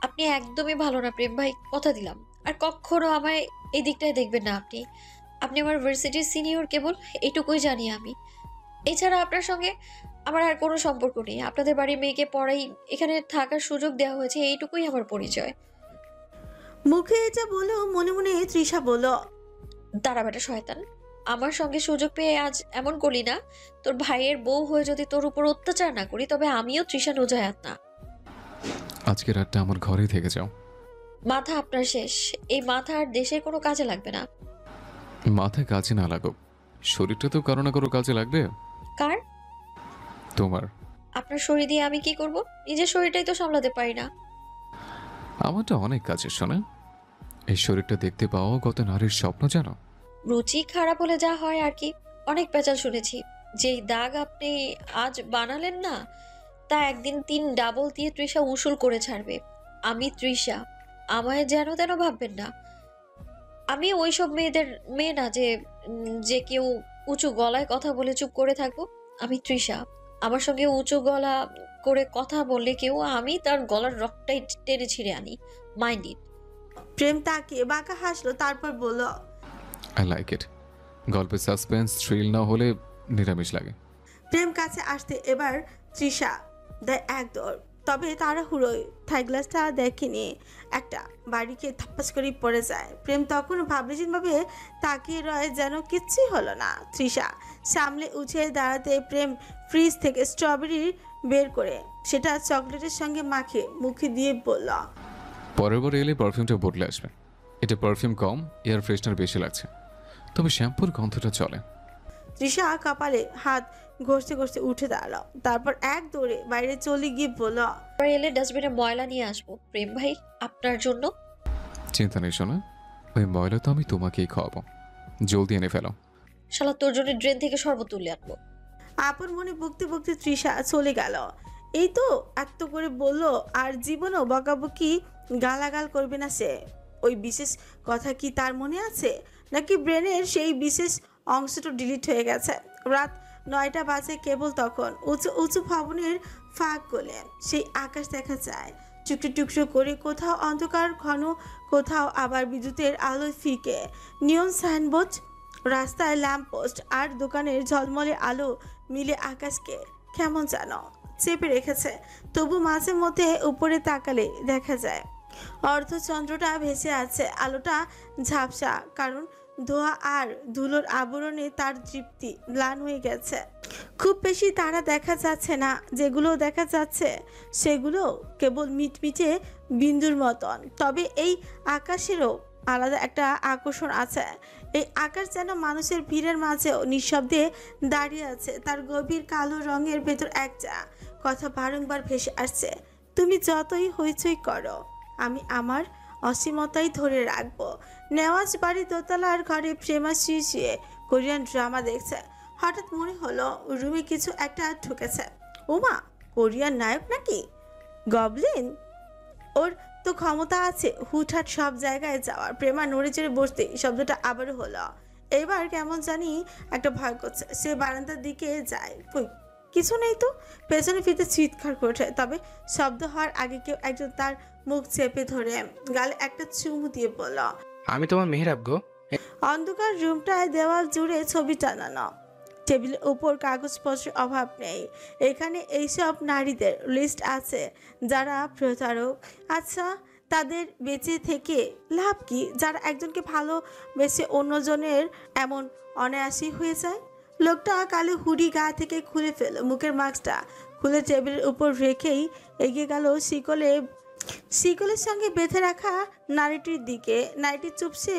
Speaker 5: আপনি একদমই ভালো না প্রেম ভাই, কথা দিলাম। আর কখনো আমায় এই দিকটায় দেখবেন না আপনি। আপনি আমার ভার্সিটির সিনিয়র, কেবল এটুকুই জানি আমি। এছাড়া আপনার সঙ্গে আমার আর কোনো সম্পর্ক নেই। আপনাদের বাড়ির মেয়েকে পড়াই, এখানে থাকার সুযোগ দেওয়া হয়েছে, এইটুকুই আমার পরিচয়।
Speaker 1: মুখে এটা বলেও মনে মনে তৃষা বলল,
Speaker 5: দাঁড়া বেটা শয়তান, আমার সঙ্গে সুযোগ পেয়ে আজ এমন করলি না। তোর ভাইয়ের বউ হয়ে যদি তোর উপর অত্যাচার না করি, তবে আমিও তৃষা নুজায়াত না।
Speaker 7: আজকে রাতটা আমার ঘরেই থেকে যাও।
Speaker 5: মাথা আপনার শেষ। এই মাথা আর দেশের কোনো কাজে লাগবে না।
Speaker 7: মাথায় কাজে না লাগুক, শরীরটা তো কারো না কারো কাজে লাগবে।
Speaker 5: কার?
Speaker 7: তোমার।
Speaker 5: আপনার শরীর দিয়ে আমি কি করব? নিজের শরীরটাই তো সামলাতে পারি না।
Speaker 7: আমারটা অনেক কাজের, শোনা। এই শরীরটা দেখতে পাওয়া কত নারীর স্বপ্ন জানো।
Speaker 5: রুচি খারাপ হলে যা হয় আর কি। অনেক পেঁচাল শুনেছি। যেই দাগ আপনি আজ বানালেন না, তা একদিন 3 ডাবল দিয়ে তৃষা উসুল করে ছাড়বে। আমি তৃষা, আমায় যেন তেন ভাববেন না। আমি ওইসব মেয়েদের মেয়ে না যে কেউ উঁচু গলায় কথা বলে চুপ করে থাকবো। আমি তৃষা, আমার সঙ্গে উঁচু গলা করে কথা বললে কেউ, আমি তার গলার রকটাই টেনে ছিঁড়ে আনি। Mind it.
Speaker 1: প্রেম তাকিয়ে বাঁকা হাসলো, তারপর বলল,
Speaker 7: আই লাইক ইট। গল্পের সাসপেন্স থ্রিল না হলে নিরামিষ লাগে।
Speaker 1: প্রেম কাছে আসতে এবার তৃষা দেয় এক দৌড়। তবে তাড়াহুড়োয় থাই গ্লাসটা দেখেনি, একটা বাড়িকে থাপ্পাস করে পড়ে যায়। প্রেম তখন ভাবলেছিনভাবে তাকিয়ে রয়, যেন কিচ্ছুই হলো না। তৃষা সামলে উঠে দাঁড়াতে প্রেম ফ্রিজ থেকে স্ট্রবেরি বের করে সেটা চকলেটের সঙ্গে মাখে মুখে দিয়ে বলল,
Speaker 7: পরের বার এলে পারফিউমটা বদলে আসবে। এটা পারফিউম কম, এয়ার ফ্রেশনার বেশি লাগছে, তবে শ্যাম্পুর গন্ধটা চলে।
Speaker 1: তৃষা কপালে হাত ঘষতে ঘষতে উঠে দাঁড়ালো, তারপর এক দৌড়ে বাইরে চলে গিয়ে বলল,
Speaker 5: এলে ডাস্টবিনে ময়লা নিয়ে আসবো প্রেম ভাই, আপনার জন্য।
Speaker 7: চিন্তা নেই শোনা, ওই ময়লা তো আমি তোমাকেই খাওয়াবো। জলদি এনে ফেলো।
Speaker 5: শালা তোর জন্য ড্রেন থেকে শরবত তুলে আনবো।
Speaker 1: আপন মনে বকতে বকতে তৃষা চলে গেল। এই তো এত করে বলল, আর জীবনও বকাবকি গালাগাল করবে না সে। ওই বিশেষ কথা কি তার মনে আছে, নাকি ব্রেনের সেই বিশেষ অংশটা ডিলিট হয়ে গেছে? রাত 9টা বাজে কেবল। তখন উঁচু উঁচু ভবনের ফাঁক গলে সেই আকাশ দেখা যায় টুকরো টুকরো করে, কোথাও অন্ধকার ঘন, কোথাও আবার বিদ্যুতের আলোয় ফিকে। নিয়ন সাইনবোর্ড, রাস্তায় ল্যাম্পপোস্ট আর দোকানের ঝলমলে আলো মিলে আকাশকে কেমন যেন চেপে রেখেছে। তবু মাঝে মধ্যে উপরে তাকালে দেখা যায় অর্ধচন্দ্রটা ভেসে আছে। আলোটা ঝাপসা, কারণ ধোয়া আর ধুলোর আবরণে তার তৃপ্তি ম্লান হয়ে গেছে। খুব বেশি তারা দেখা যাচ্ছে না, যেগুলো দেখা যাচ্ছে সেগুলো কেবল মিটমিটে বিন্দুর মতন। তবে এই আকাশেরও আলাদা একটা আকর্ষণ আছে। এই আকাশ যেন মানুষের ভিড়ের মাঝেও নিঃশব্দে দাঁড়িয়ে আছে। তার গভীর কালো রঙের ভেতর একটা কথা বারংবার ভেসে আসছে, তুমি যতই হইচই করো, আমি আমার অসীমতাই ধরে রাখবো। নেওয়াজ বাড়ি দোতলার ঘরে প্রেমা শুয়ে কোরিয়ান ড্রামা দেখছে। হঠাৎ মনে হলো রুমে কিছু একটা ঢুকেছে। ওমা, কোরিয়ার নায়ক নাকি? গবলিন? ওর তো ক্ষমতা আছে হুটহাট সব জায়গায় যাওয়ার। প্রেমা নড়ে চড়ে বসতে শব্দটা আবারও হলো। এবার কেমন জানি একটা ভয় করছে। সে বারান্দার দিকে যায়, কই কিছু নেই তো। পেছনে ফিরতে চিৎকার করে ওঠে, তবে শব্দ হওয়ার আগে কেউ একজন তার মুখ চেপে ধরে গালে একটা চুমু দিয়ে বলল,
Speaker 15: আমি তোমার মেহরাব গো।
Speaker 1: অন্ধকার রুমটায় দেওয়াল জুড়ে ছবি টানানো, টেবিলের উপর কাগজপত্রের অভাব নেই। এখানে এইসব নারীদের লিস্ট আছে যারা প্রতারক। আচ্ছা, তাদের বেঁচে থেকে লাভ কি যারা একজনকে ভালোবেসে অন্যজনের এমন অনায়াসী হয়ে যায়? লোকটা কালো হুডি গা থেকে খুলে ফেল, মুখের মাস্কটা খুলে টেবিলের উপর রেখেই এগিয়ে গেল শিকলের সঙ্গে বেঁধে রাখা নারীটির দিকে। নারীটি চুপসে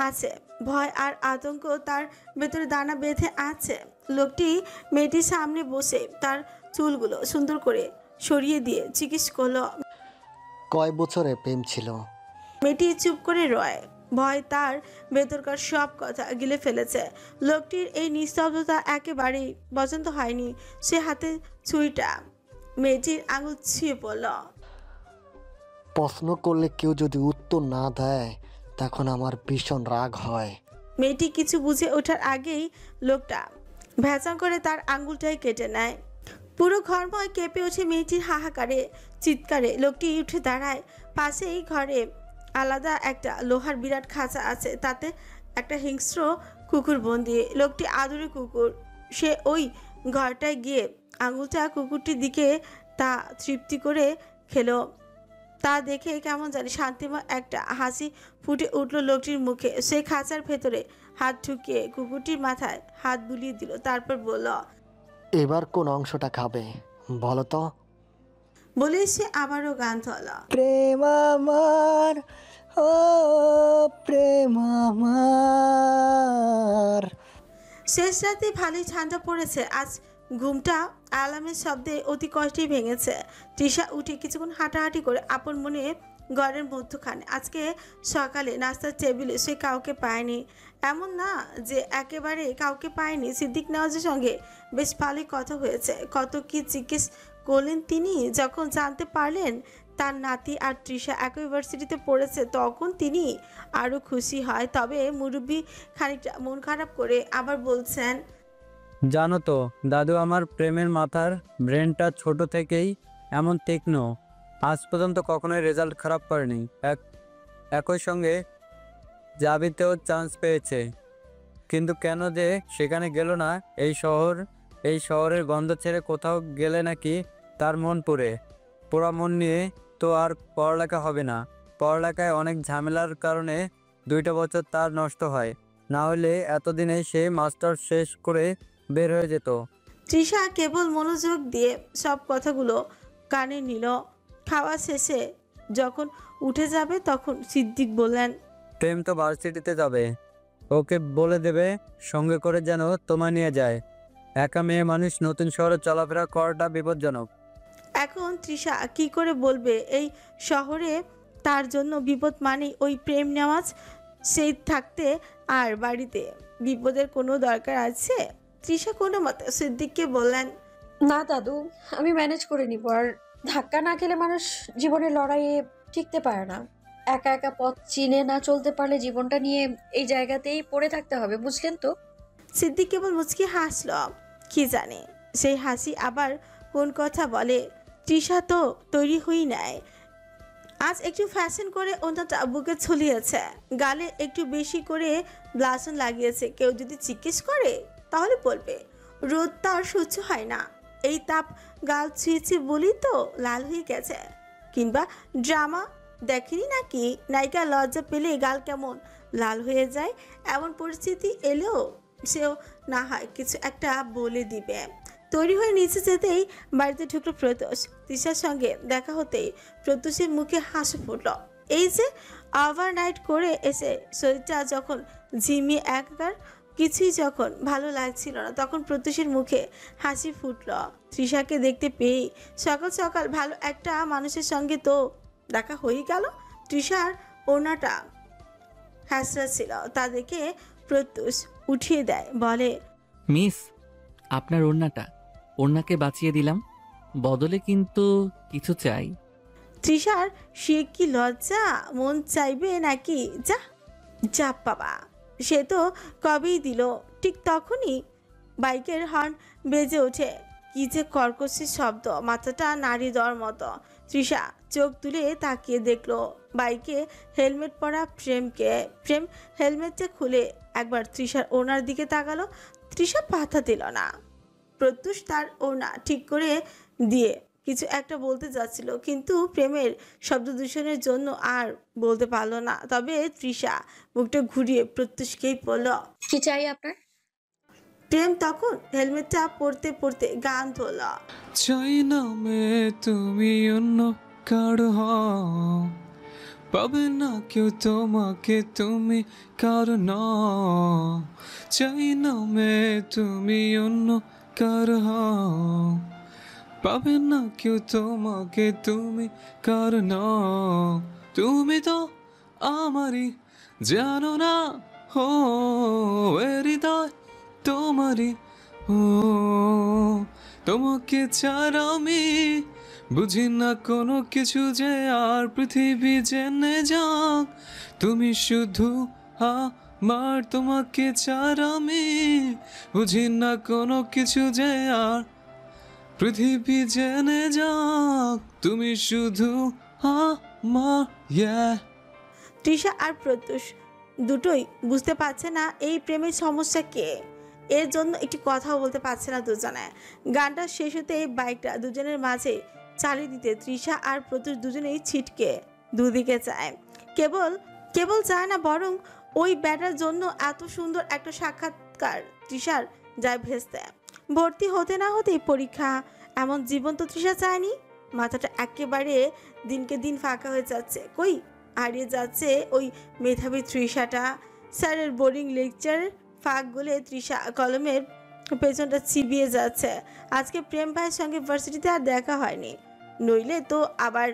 Speaker 1: আছে, ভয় আর আতঙ্ক তার ভেতরে দানা বেঁধে আছে। লোকটি মেয়েটির সামনে বসে তার চুলগুলো সুন্দর করে সরিয়ে দিয়ে জিজ্ঞেস করলো,
Speaker 16: কয় বছরে প্রেম ছিল?
Speaker 1: মেয়েটি চুপ করে রয়, ভয় তার ভেতরকার সব কথা গিলে ফেলেছে। লোকটির এই নিস্তব্ধতা একেবারেই পছন্দ হয়নি। সে হাতে ছুরিটা মেয়েটির আঙুল ছুঁয়ে পড়ল।
Speaker 16: প্রশ্ন করলে কেউ যদি উত্তর না দেয় তখন আমার ভীষণ রাগ হয়।
Speaker 1: মেয়েটি কিছু বুঝে ওঠার আগেই লোকটা ভ্যাচাং করে তার আঙুলটাই কেটে নেয়। পুরো ঘরময় কেঁপে ওঠে মেয়েটির হাহাকারে, চিৎকারে। লোকটি উঠে দাঁড়ায়। পাশেই ঘরে আলাদা একটা লোহার বিরাট খাঁচা আছে, তাতে একটা হিংস্র কুকুর বন্দি। লোকটি আদুরে কুকুর। সে ওই ঘরটায় গিয়ে আঙুলটা কুকুরটির দিকে তা তৃপ্তি করে খেলো। তা দেখে কেমন জানি শান্তিময় একটা হাসি ফুটে উঠল লোকটির মুখে। সে খাঁচার ভেতরে হাত ঢুকিয়ে কুকুরটির মাথায় হাত বুলিয়ে দিল, তারপর বলল,
Speaker 16: এবার কোন অংশটা খাবে বলো তো?
Speaker 1: বলে সে আবারও গান ধরল,
Speaker 16: প্রেম আমার, ও প্রেম আমার।
Speaker 1: শেষ রাতে ভালোই ঠান্ডা পড়েছে। আজ ঘুমটা আলামের শব্দে অতি কষ্টেই ভেঙেছে। তৃষা উঠে কিছুক্ষণ হাঁটাহাঁটি করে আপন মনে ঘরের মধ্যখানে। আজকে সকালে নাস্তার টেবিলে সে কাউকে পায়নি। এমন না যে একেবারে কাউকে পায়নি। সিদ্দিক নওয়াজের সঙ্গে বেশ ভালোই কথা হয়েছে। কত কি জিজ্ঞেস করলেন তিনি। যখন জানতে পারলেন তার নাতি আর তৃষা একই ইউনিভার্সিটিতে পড়েছে, তখন তিনি আরও খুশি হয়। তবে মুরব্বী খানিকটা মন খারাপ করে আবার বলছেন,
Speaker 2: জানো তো দাদু, আমার প্রেমের মাথার ব্রেনটা ছোট থেকেই এমন তীক্ষ্ণ, আজ পর্যন্ত কখনোই রেজাল্ট খারাপ করেনি। একই সঙ্গে জাবিতেও চান্স পেয়েছে, কিন্তু কেন যে সেখানে গেল না? এই শহরের গন্ধ ছেড়ে কোথাও গেলে নাকি তার মন পোড়া মন নিয়ে তো আর পড়ালেখা হবে না। পড়ালেখায় অনেক ঝামেলার কারণে 2টা বছর তার নষ্ট হয়, না হলে এতদিনে সে মাস্টার শেষ করে বের হয়ে যেত।
Speaker 1: তৃষা কেবল মনোযোগ দিয়ে সব কথাগুলো কানে নিল। খাওয়া শেষে যখন উঠে যাবে তখন সিদ্দিক বললেন,
Speaker 2: প্রেম তো ভার্সিটিতে যাবে, ওকে বলে দেবে সঙ্গে করে যেন তোমায় নিয়ে যায়। একা মেয়ে মানুষ নতুন শহরে চলাফেরা করাটা বিপজ্জনক।
Speaker 1: এখন তৃষা কি করে বলবে এই শহরে তার জন্য বিপদ মানেই ওই প্রেম নেওয়াজ? সেই থাকতে আর বাড়িতে বিপদের কোনো দরকার আছে? তৃষা কোনো মতে সিদ্দিককে বললেন,
Speaker 5: না দাদু, আমি ম্যানেজ করে নিব। আর ধাক্কা না খেলে মানুষ জীবনের লড়াইয়ে টিকতে পারে না। একা একা পথ চিনে না চলতে পারলে জীবনটা নিয়ে এই জায়গাতেই পড়ে থাকতে হবে, বুঝলেন তো?
Speaker 1: সিদ্দিক কেবল মুচকি হাসল। কি জানে সেই হাসি আবার কোন কথা বলে। তৃষা তো তৈরি হই নাই। আজ একটু ফ্যাশন করে ওনাটা বুকে ছলিয়েছে, গালে একটু বেশি করে ব্লাসন লাগিয়েছে। কেউ যদি জিজ্ঞেস করে তাহলে বলবে রোদ তার সহ্য হয় না, এই তাপ গাল ছুঁয়েছে বলেই তো লাল হয়ে গেছে। কিংবা ড্রামা দেখেনি নাকি, নায়িকা লজ্জা পেলে গাল কেমন লাল হয়ে যায়? এমন পরিস্থিতি এলেও সেও না হয় কিছু একটা বলে দিবে। তৈরি হয়ে নিচে যেতেই বাড়িতে ঢুকলো প্রত্যুষ। তৃষার সঙ্গে দেখা হতেই প্রত্যুষের মুখে হাসি ফুটল। এই যে ওভারনাইট করে এসে শরীরটা যখন ঝিমিয়ে একাকার, কিছুই যখন ভালো লাগছিল না, তখন প্রত্যুষের মুখে হাসি ফুটল। তৃষাকে দেখতে পেয়েই সকাল সকাল ভালো একটা মানুষের সঙ্গে তো দেখা হয়েই গেল। তৃষার ওড়নাটা হ্যাসরা ছিল, তা দেখে প্রত্যুষ উঠিয়ে দেয়, বলে,
Speaker 10: মিস আপনার ওড়নাকে বাঁচিয়ে দিলাম, বদলে কিন্তু কিছু চাই।
Speaker 1: তৃষার সে কি লজ্জা, মন চাইবে নাকি? যা যা বাবা, সে তো কবেই দিল। ঠিক তখনই বাইকের হর্ন বেজে ওঠে। কি যে কর্কশের শব্দ, মাথাটা নাড়ি দেওয়ার মতো। তৃষা চোখ তুলে তাকিয়ে দেখলো বাইকে হেলমেট পরা প্রেমকে। প্রেম হেলমেটটা খুলে একবার তৃষার ওনার দিকে তাকালো। তৃষা পাত্তা দিল না। প্রত্যুষ তার ওনা ঠিক করে দিয়ে কিছু একটা বলতে যাচ্ছিল, কিন্তু প্রেমের শব্দ দূষণের জন্য আর বলতে পারলো না। তবে তৃষা মুখটা ঘুরিয়ে প্রত্যুষকেই বলল,
Speaker 5: কি চাই আপনার?
Speaker 1: প্রেম তখন হেলমেটটা পরতে পরতে গান ধরল।
Speaker 15: চাই না মে তুমি অন্য কারো হও, পাবে না কেউ তোমাকে তুমি কারো নও। চাই না মে তুমি অন্য কারো হও, পাবে না কেউ তোমাকে তুমি কারো নও। তুমি তো আমারই, জানো না হো হৃদয় তোমারই। ও তোমাকে ছাড়া আমি বুঝি না কোনো কিছু, যে আর পৃথিবী জেনে যাক তুমি শুধু আমার। তোমাকে ছাড়া আমি বুঝি না কোনো কিছু, যে আর পৃথিবী জেনে যাক তুমি শুধু আমার।
Speaker 1: তৃষা আর প্রত্যুষ দুটোই বুঝতে পারছে না এই প্রেমের সমস্যা কে, এর জন্য একটি কথাও বলতে পারছে না দুজনে। গানটা শেষ হতে এই বাইকটা দুজনের মাঝে চালিয়ে দিতে তৃষা আর প্রত্যুষ দুজনেই ছিটকে দুদিকে চায়। কেবল চায় না, বরং ওই ব্যাটার জন্য এত সুন্দর একটা সাক্ষাৎকার তৃষার যায় ভেস্তে। ভর্তি হতে না হতেই পরীক্ষা, এমন জীবন তো তৃষা চায়নি। মাথাটা একেবারে দিনকে দিন ফাঁকা হয়ে যাচ্ছে। কই হারিয়ে যাচ্ছে ওই মেধাবী তৃষাটা। স্যারের বোরিং লেকচার ফাঁক গলে তৃষা কলমের পেছনটা চিবিয়ে যাচ্ছে। আজকে প্রেম ভাইয়ের সঙ্গে ভার্সিটিতে আর দেখা হয়নি, নইলে তো আবার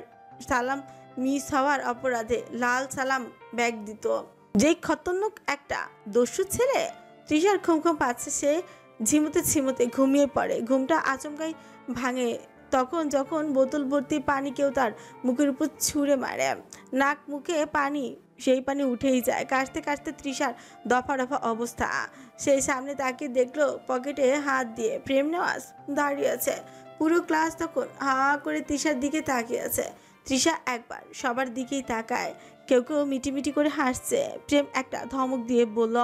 Speaker 1: সালাম মিস হওয়ার অপরাধে লাল সালাম ব্যাগ দিত। যেই খতরনাক একটা দস্যু ছেলে। তৃষার ঘুম পাচ্ছে, সে ঝিমুতে ঘুমিয়ে পড়ে। ঘুমটা আচমকাই ভাঙে তখন যখন বোতল ভর্তি পানি কেউ তার মুখের উপর ছুঁড়ে মারে। নাক মুখে পানি, সেই পানি উঠেই যায়। কাশতে কাশতে তৃষার দফা অবস্থা। সেই সামনে তাকিয়ে দেখলো পকেটে হাত দিয়ে প্রেম নেওয়াজ দাঁড়িয়ে আছে। পুরো ক্লাস তখন হা করে তৃষার দিকে তাকিয়ে আছে। তৃষা একবার সবার দিকেই তাকায়, কেউ মিটিমিটি করে হাসছে। প্রেম একটা ধমক দিয়ে বলল,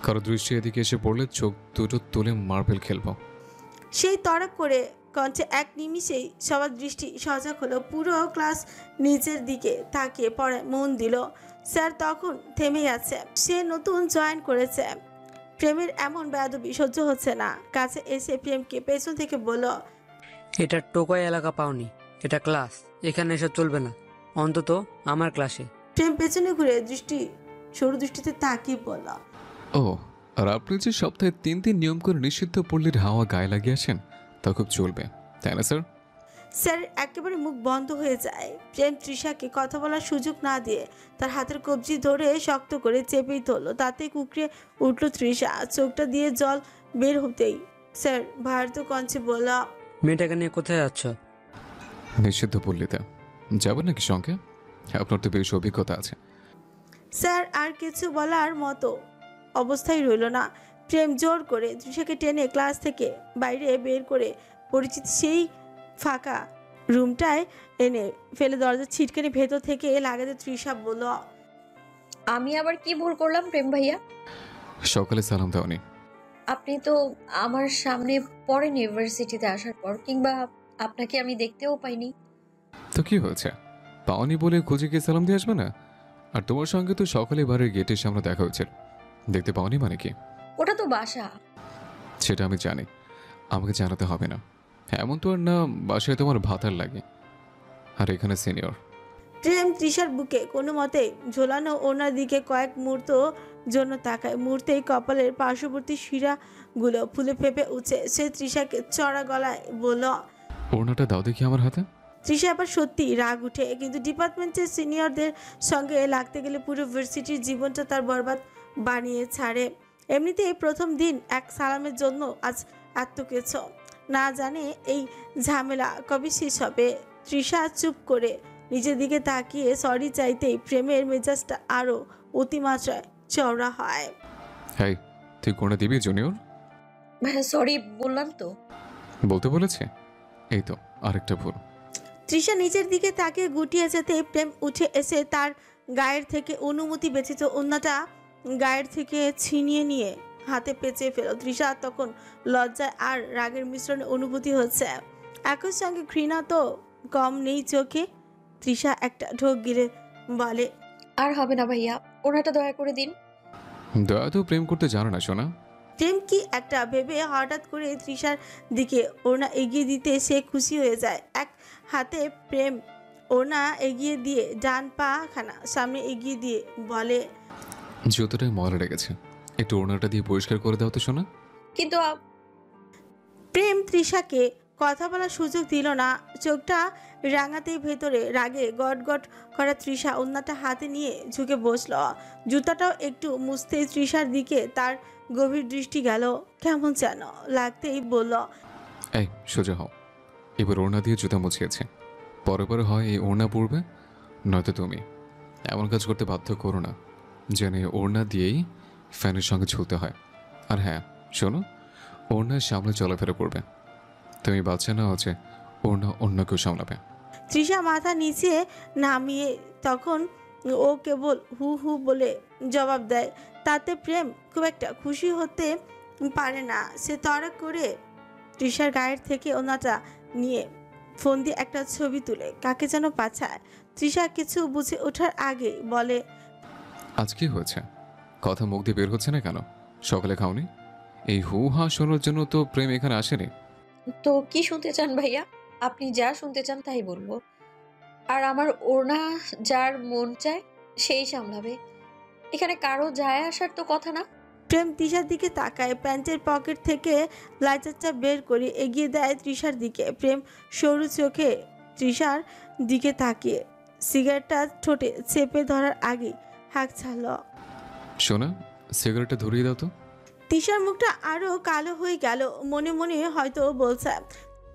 Speaker 7: কারো দৃষ্টি এদিকে এসে পড়লে চোখ দুটো তুলে মার্বেল খেলবো।
Speaker 1: সেই তড়ক করে কণ্ঠে এক নিমিষেই সবার দৃষ্টি সজাগ হলো। পুরো ক্লাস নিচের দিকে তাকিয়ে পড়ে মন দিল। স্যার তখন থেমে আছে। সে নতুন জয়েন করেছে। প্রেমের এমন বেয়াদবি সহ্য হচ্ছে না। কাছে এসে প্রেমকে পেছন থেকে বলল,
Speaker 17: এটা টোকাই এলাকা পাওনি, এটা ক্লাস, এখানে এসব চলবে না, অন্তত আমার ক্লাসে।
Speaker 1: প্রেম পেছনে ঘুরে সরু দৃষ্টিতে তাকিয়ে বলল,
Speaker 7: ও আর আপনি যে সপ্তাহে 3 নিয়ম করে নিষিদ্ধ পল্লীর হাওয়া গায়ে লাগিয়ে আসেন তা খুব চলবে, তাই না স্যার?
Speaker 1: স্যার একেবারে মুখ বন্ধ হয়ে যায়। প্রেম তৃষাকে কথা বলার সুযোগ না দিয়ে তার হাতের কবজি ধরে শক্ত করে চেপেই ধরলো। তাতে কুকড়ে উঠল তৃষা। চোখটা দিয়ে জল বের হতেই স্যার ভারত কঞ্চে বলল,
Speaker 17: মেয়েটাকে নিয়ে কোথায় যাচ্ছ?
Speaker 7: নিষিদ্ধ পল্লীতে যাবেন নাকি সঙ্গে? আপনার তো বেশ অভিজ্ঞতা আছে।
Speaker 1: স্যার আর কিছু বলার মতো অবস্থায় রইল না। প্রেম জোর করে তৃষাকে টেনে ক্লাস থেকে বাইরে বের করে পরিচিত সেই ফাঁকা রুমটায় এনে ফেলে দরজা ছিটকানি ভেতর থেকে লাগাতে তৃষা বলল,
Speaker 5: আমি আবার কি ভুল করলাম প্রেম ভাইয়া?
Speaker 7: সকালে সালাম দাওনি।
Speaker 5: আপনি তো আমার সামনে পড়েন ইউনিভার্সিটিতে আসার পর, কিংবা আপনাকে আমি দেখতেও পাইনি।
Speaker 7: তো কি হয়েছে, পাওনি বলে খুঁজে গিয়ে সালাম দিয়ে আসবে না? আর তোমার সঙ্গে তো সকালে বাড়ির গেটের সামনে দেখা হয়েছিল, দেখতে পাওনি মানে কি?
Speaker 5: ওটা তো বাসা।
Speaker 7: সেটা আমি জানি, আমাকে জানাতে হবে না। এমন তো আর না বাসায় তোমার ভাতার লাগে, আর এখানে সিনিয়র।
Speaker 1: প্রেম তৃষার বুকে কোনো মতে ঝোলানো ওনার দিকে কয়েক মুহূর্ত জন্য তাকায়। মুহূর্তেই কপালের পার্শ্ববর্তী শিরাগুলো ফুলে ফেপে উঠে। সে তৃষাকে চড়া গলায় বলল,
Speaker 7: ওড়নাটা দাও দেখি আমার হাতে।
Speaker 1: তৃষা আবার সত্যি রাগ উঠে, কিন্তু ডিপার্টমেন্টের সিনিয়রদের সঙ্গে লাগতে গেলে পুরো ভার্সিটির জীবনটা তার বরবাদ বানিয়ে ছাড়ে। এমনিতেই প্রথম দিন এক সালামের জন্য আজ এত কিছু, না জানে এই ঝামেলা কবে শেষ হবে। তৃষা চুপ করে নিজের দিকে তাকিয়ে সরি চাইতেই প্রেমের মেজাজটা আরো অতিমাত্রায় চওড়া হয়।
Speaker 7: হ্যাঁ, তুই কোনটা দিবি জুনিয়র?
Speaker 5: ভাইয়া সরি বললাম তো।
Speaker 7: বলতে বলেছে? এই তো আরেকটা ভুল।
Speaker 1: তৃষা নিজের দিকে তাকিয়ে গুটিয়ে যেতে প্রেম উঠে এসে তার গায়ের থেকে অনুমতি ব্যতীত অন্যটা গায়ের থেকে ছিনিয়ে নিয়ে হাতে পেঁচে ফেল। তৃষা তখন লজ্জায় আর রাগের মিশ্রণে অনুভূতি হচ্ছে, একই সঙ্গে ঘৃণা তো কম নেই চোখে। তৃষা একটা ঢোক গিলে বলে,
Speaker 5: আর হবে না ভাইয়া, ওনাটা দয়া করে দিন।
Speaker 7: দয়া তো প্রেম করতে জানো না সোনা।
Speaker 1: প্রেম কি একটা ভেবে হঠাৎ করে তৃষার দিকে ওড়না এগিয়ে দিতে সে খুশি হয়ে যায়। এক হাতে প্রেম ওড়না এগিয়ে দিয়ে ডান পা খানা সামনে এগিয়ে দিয়ে বলে,
Speaker 7: জুতোটায় ময়লা লেগেছে, একটু ওড়নাটা দিয়ে পরিষ্কার করে দাও তো সোনা।
Speaker 5: কিন্তু
Speaker 1: প্রেম তৃষাকে কথা বলার সুযোগ দিল না। চোখটা রাঙাতেই ভেতরে রাগে গটগট করা তৃষা ওড়নাটা হাতে নিয়ে ঝুঁকে বসল। জুতাটাও একটু মুছতেই তৃষার দিকে তার গভীর দৃষ্টি গেল। কেমন যেন লাগতেই বলল,
Speaker 7: এই সোজা হও। এবার ওড়না দিয়ে জুতা মুছিয়েছে, পরে পরে হয় এই ওড়না পড়বে, নয়তো তুমি। এমন কাজ করতে বাধ্য করো না, জেনে ওড়না দিয়েই ফ্যানের সঙ্গে ঝুলতে হয়। আর হ্যাঁ শোনো, ওড়নার সামনে চলাফেরা করবে। তুমি বাচ্চা না হচ্ছে ওড়না অন্য কেউ সামলাবে।
Speaker 1: তৃষা মাথা নিচে নামিয়ে তখন ও কেবল হু হু বলে জবাব দেয়। তাতে প্রেম খুব একটা খুশি হতে পারে না। সে তড়া করে তৃষার গায়ের থেকে ওনাটা নিয়ে ফোন দিয়ে একটা ছবি তুলে কাকে যেন পাঠায়। তৃষা কিছু বুঝে ওঠার আগে বলে,
Speaker 7: আজ কি হয়েছে? কথা মুখ দিয়ে বের হচ্ছে না কেন? সকালে খাওনি? এই হু হা শোনার জন্য তো প্রেম এখানে আসেনি।
Speaker 5: তো কি শুনতে চান ভাইয়া? আপনি যা শুনতে চান তাই বলবো। আর আমার ওড়না যার মন চায় সেই সামলাবে, এখানে কারো যায় আসার তো কথা না।
Speaker 1: প্রেম তৃষার দিকে তাকায়, প্যান্টের পকেট থেকে লাইটারটা বের করে এগিয়ে দেয় তৃষার দিকে। প্রেম সরু চোখে তৃষার দিকে তাকিয়ে সিগারেটটা ঠোঁটে চেপে ধরার আগে হাঁক ছাড়ল।
Speaker 7: শোনা, সিগারেটটা ধরিয়ে দাও তো।
Speaker 1: তৃষার মুখটা আরো কালো হয়ে গেল। মনে মনে হয়তো বলছে,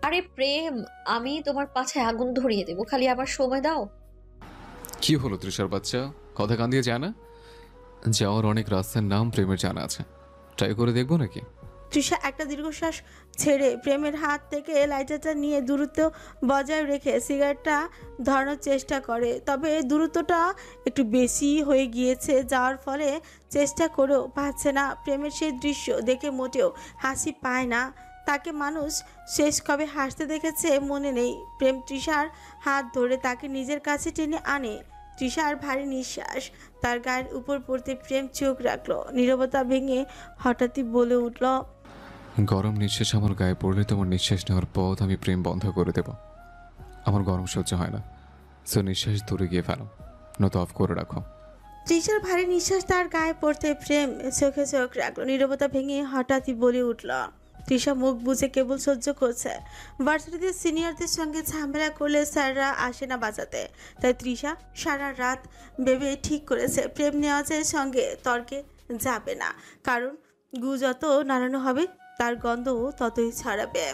Speaker 5: আরে প্রেম, আমি তোমার পাছায় আগুন ধরিয়ে দেবো, খালি আবার সময় দাও।
Speaker 7: কি হলো তৃষার বাচ্চা, কথা কান দিয়ে যায় না? যাওয়ার অনেক রাস্তার নাম প্রেমের জানা আছে, ট্রাই করে দেখবো নাকি?
Speaker 1: তৃষা একটা দীর্ঘশ্বাস ছেড়ে প্রেমের হাত থেকে লাইটারটা নিয়ে দূরত্ব বজায় রেখে সিগারেটটা ধরানোর চেষ্টা করে। তবে দূরত্বটা একটু বেশি হয়ে গিয়েছে, যাওয়ার ফলে চেষ্টা করেও পাচ্ছে না। প্রেমের সেই দৃশ্য দেখে মোটেও হাসি পায় না। তাকে মানুষ শেষ কবে হাসতে দেখেছে মনে নেই। প্রেম তৃষার হাত ধরে তাকে নিজের কাছে টেনে আনে। তৃষার ভারী নিঃশ্বাস তার গায়ের উপর পড়তে প্রেম চোখ রাখলো। নীরবতা ভেঙে হঠাৎই বলে উঠল,
Speaker 7: গরম নিঃশ্বাস আমার গায়ে পড়লে তোমার নিঃশ্বাস নেওয়ার পথ আমি প্রেম বন্ধ করে দেব। আমার গরম সহ্য হয় না, সো নিঃশ্বাস দূরে গিয়ে ফেলো, নয়তো অফ করে রাখো।
Speaker 1: তৃষার ভারী নিঃশ্বাস তার গায়ে পড়তে প্রেম চোখে চোখ রাখলো। নীরবতা ভেঙে হঠাৎই বলে উঠল। তৃষা মুখ বুঝে কেবল সহ্য করছে। ভার্সিটিতে সিনিয়রদের সঙ্গে ঝামেলা করলে স্যাররা আসে না বাঁচাতে, তাই তৃষা সারা রাত ভেবে ঠিক করেছে প্রেম নেওয়াজের সঙ্গে তর্কে যাবে না। কারণ গু যত নাড়ানো হবে তার গন্ধও ততই ছড়াবে।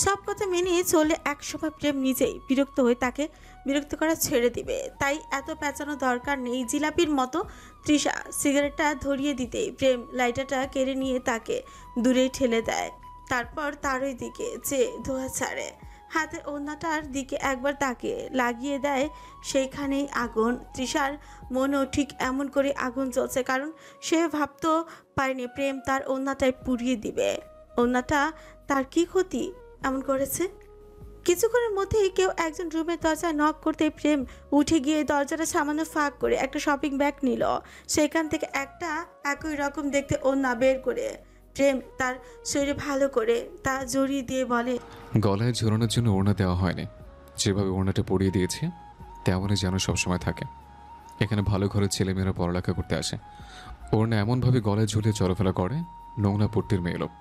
Speaker 1: সব কথা মেনে চলে একসময় প্রেম নিজেই বিরক্ত হয়ে তাকে বিরক্ত করা ছেড়ে দিবে। তাই এত পেঁচানো দরকার নেই। জিলাপির মতো তৃষা সিগারেটটা ধরিয়ে দিতেই প্রেম লাইটারটা কেড়ে নিয়ে তাকে দূরেই ঠেলে দেয়। তারপর তারই দিকে যে ধোয়া ছাড়ে, হাতের ওড়নাটার দিকে একবার তাকে লাগিয়ে দেয়। সেইখানেই আগুন। তৃষার মনেও ঠিক এমন করে আগুন জ্বলছে, কারণ সে ভাবতেও পারেনি প্রেম তার ওড়নাটায় পুড়িয়ে দিবে। ওড়নাটা তার কি ক্ষতি এমন করেছে? কিছুক্ষণের মধ্যেই কেউ একজন রুমের দরজায় নক করতে প্রেম উঠে গিয়ে দরজাটা সামান্য ফাঁক করে একটা শপিং ব্যাগ নিল। সেখান থেকে একটা একই রকম দেখতে ওড়না বের করে প্রেম তার শরীরে ভালো করে তা জড়িয়ে দিয়ে বলে,
Speaker 7: গলায় ঝোলানোর জন্য ওড়না দেওয়া হয়নি, যেভাবে ওড়নাটা পরিয়ে দিয়েছে তেমনই যেন সবসময় থাকে। এখানে ভালো ঘরের ছেলেমেয়েরা পড়ালেখা করতে আসে, ওড়না এমনভাবে গলায় ঝুলিয়ে চলাফেরা করে নোংরা পট্টির মেয়ে লোক।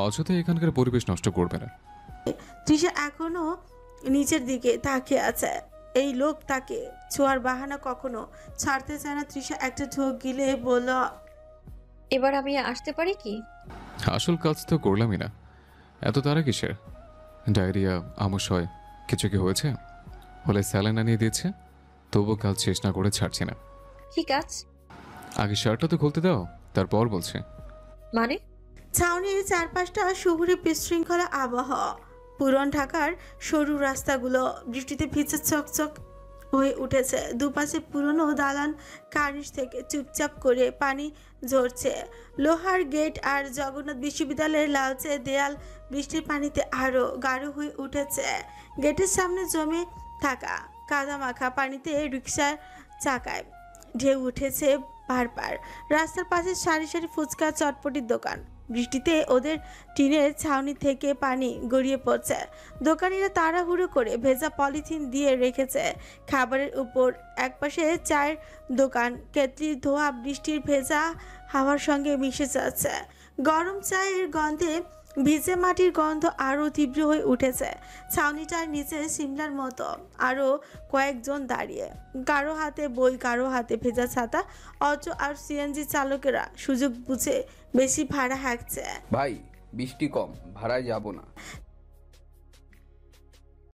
Speaker 7: অযথা এখানকার পরিবেশ নষ্ট করবে না।
Speaker 1: তৃষা এখনো নিচের দিকে তাকিয়ে আছে। এই লোক তাকে ছোঁয়ার বাহানা কখনো ছাড়তে চায় না। তৃষা একটা ঢোক গিলে বলল,
Speaker 5: এবার আমি আসতে পারি কি?
Speaker 7: আসল কাজ তো করলামই না, এত তারা কিসের? ডায়রিয়া, আমশয় কিছু কি হয়েছে? হলে স্যালাইন আনিয়ে দিয়েছে, তবু কাজ শেষ না করে ছাড়ছি না।
Speaker 5: কি কাজ?
Speaker 7: আগে শার্টটা তো খুলতে দাও, তারপর বলছে।
Speaker 5: মানে?
Speaker 1: ছাউনির চারপাশটা শহুরে বিশৃঙ্খলা আবহাওয়া। পুরন ঢাকার সরু রাস্তাগুলো বৃষ্টিতে ভিজে চকচক হয়ে উঠেছে। দুপাশে পুরনো দালান কার্নিশ থেকে চুপচাপ করে পানি ঝরছে। লোহার গেট আর জগন্নাথ বিশ্ববিদ্যালয়ের লালচে দেয়াল বৃষ্টির পানিতে আরও গাঢ় হয়ে উঠেছে। গেটের সামনে জমে থাকা কাদামাখা পানিতে রিকশার চাকায় ঢেউ উঠেছে বারবার। রাস্তার পাশে সারি সারি ফুচকা চটপটির দোকান। বৃষ্টিতে ওদের টিনের ছাউনি থেকে পানি গড়িয়ে পড়ছে। দোকানিরা তাড়াহুড়ো করে ভেজা পলিথিন দিয়ে রেখেছে খাবারের উপর। একপাশে চায়ের দোকান, কেতলির ধোয়া বৃষ্টির ভেজা হাওয়ার সঙ্গে মিশে যাচ্ছে। গরম চায়ের গন্ধে ভিজে মাটির গন্ধ আরও তীব্র হয়ে উঠেছে। ছাউনিটার নিচে সিমলার মতো আরও কয়েকজন দাঁড়িয়ে, কারো হাতে বই, কারো হাতে ভেজা ছাতা। অটো আর সিএনজি চালকেরা সুযোগ বুঝে বেশি ভাড়া হাঁকছে।
Speaker 18: ভাই বৃষ্টি কম, ভাড়ায় যাব না।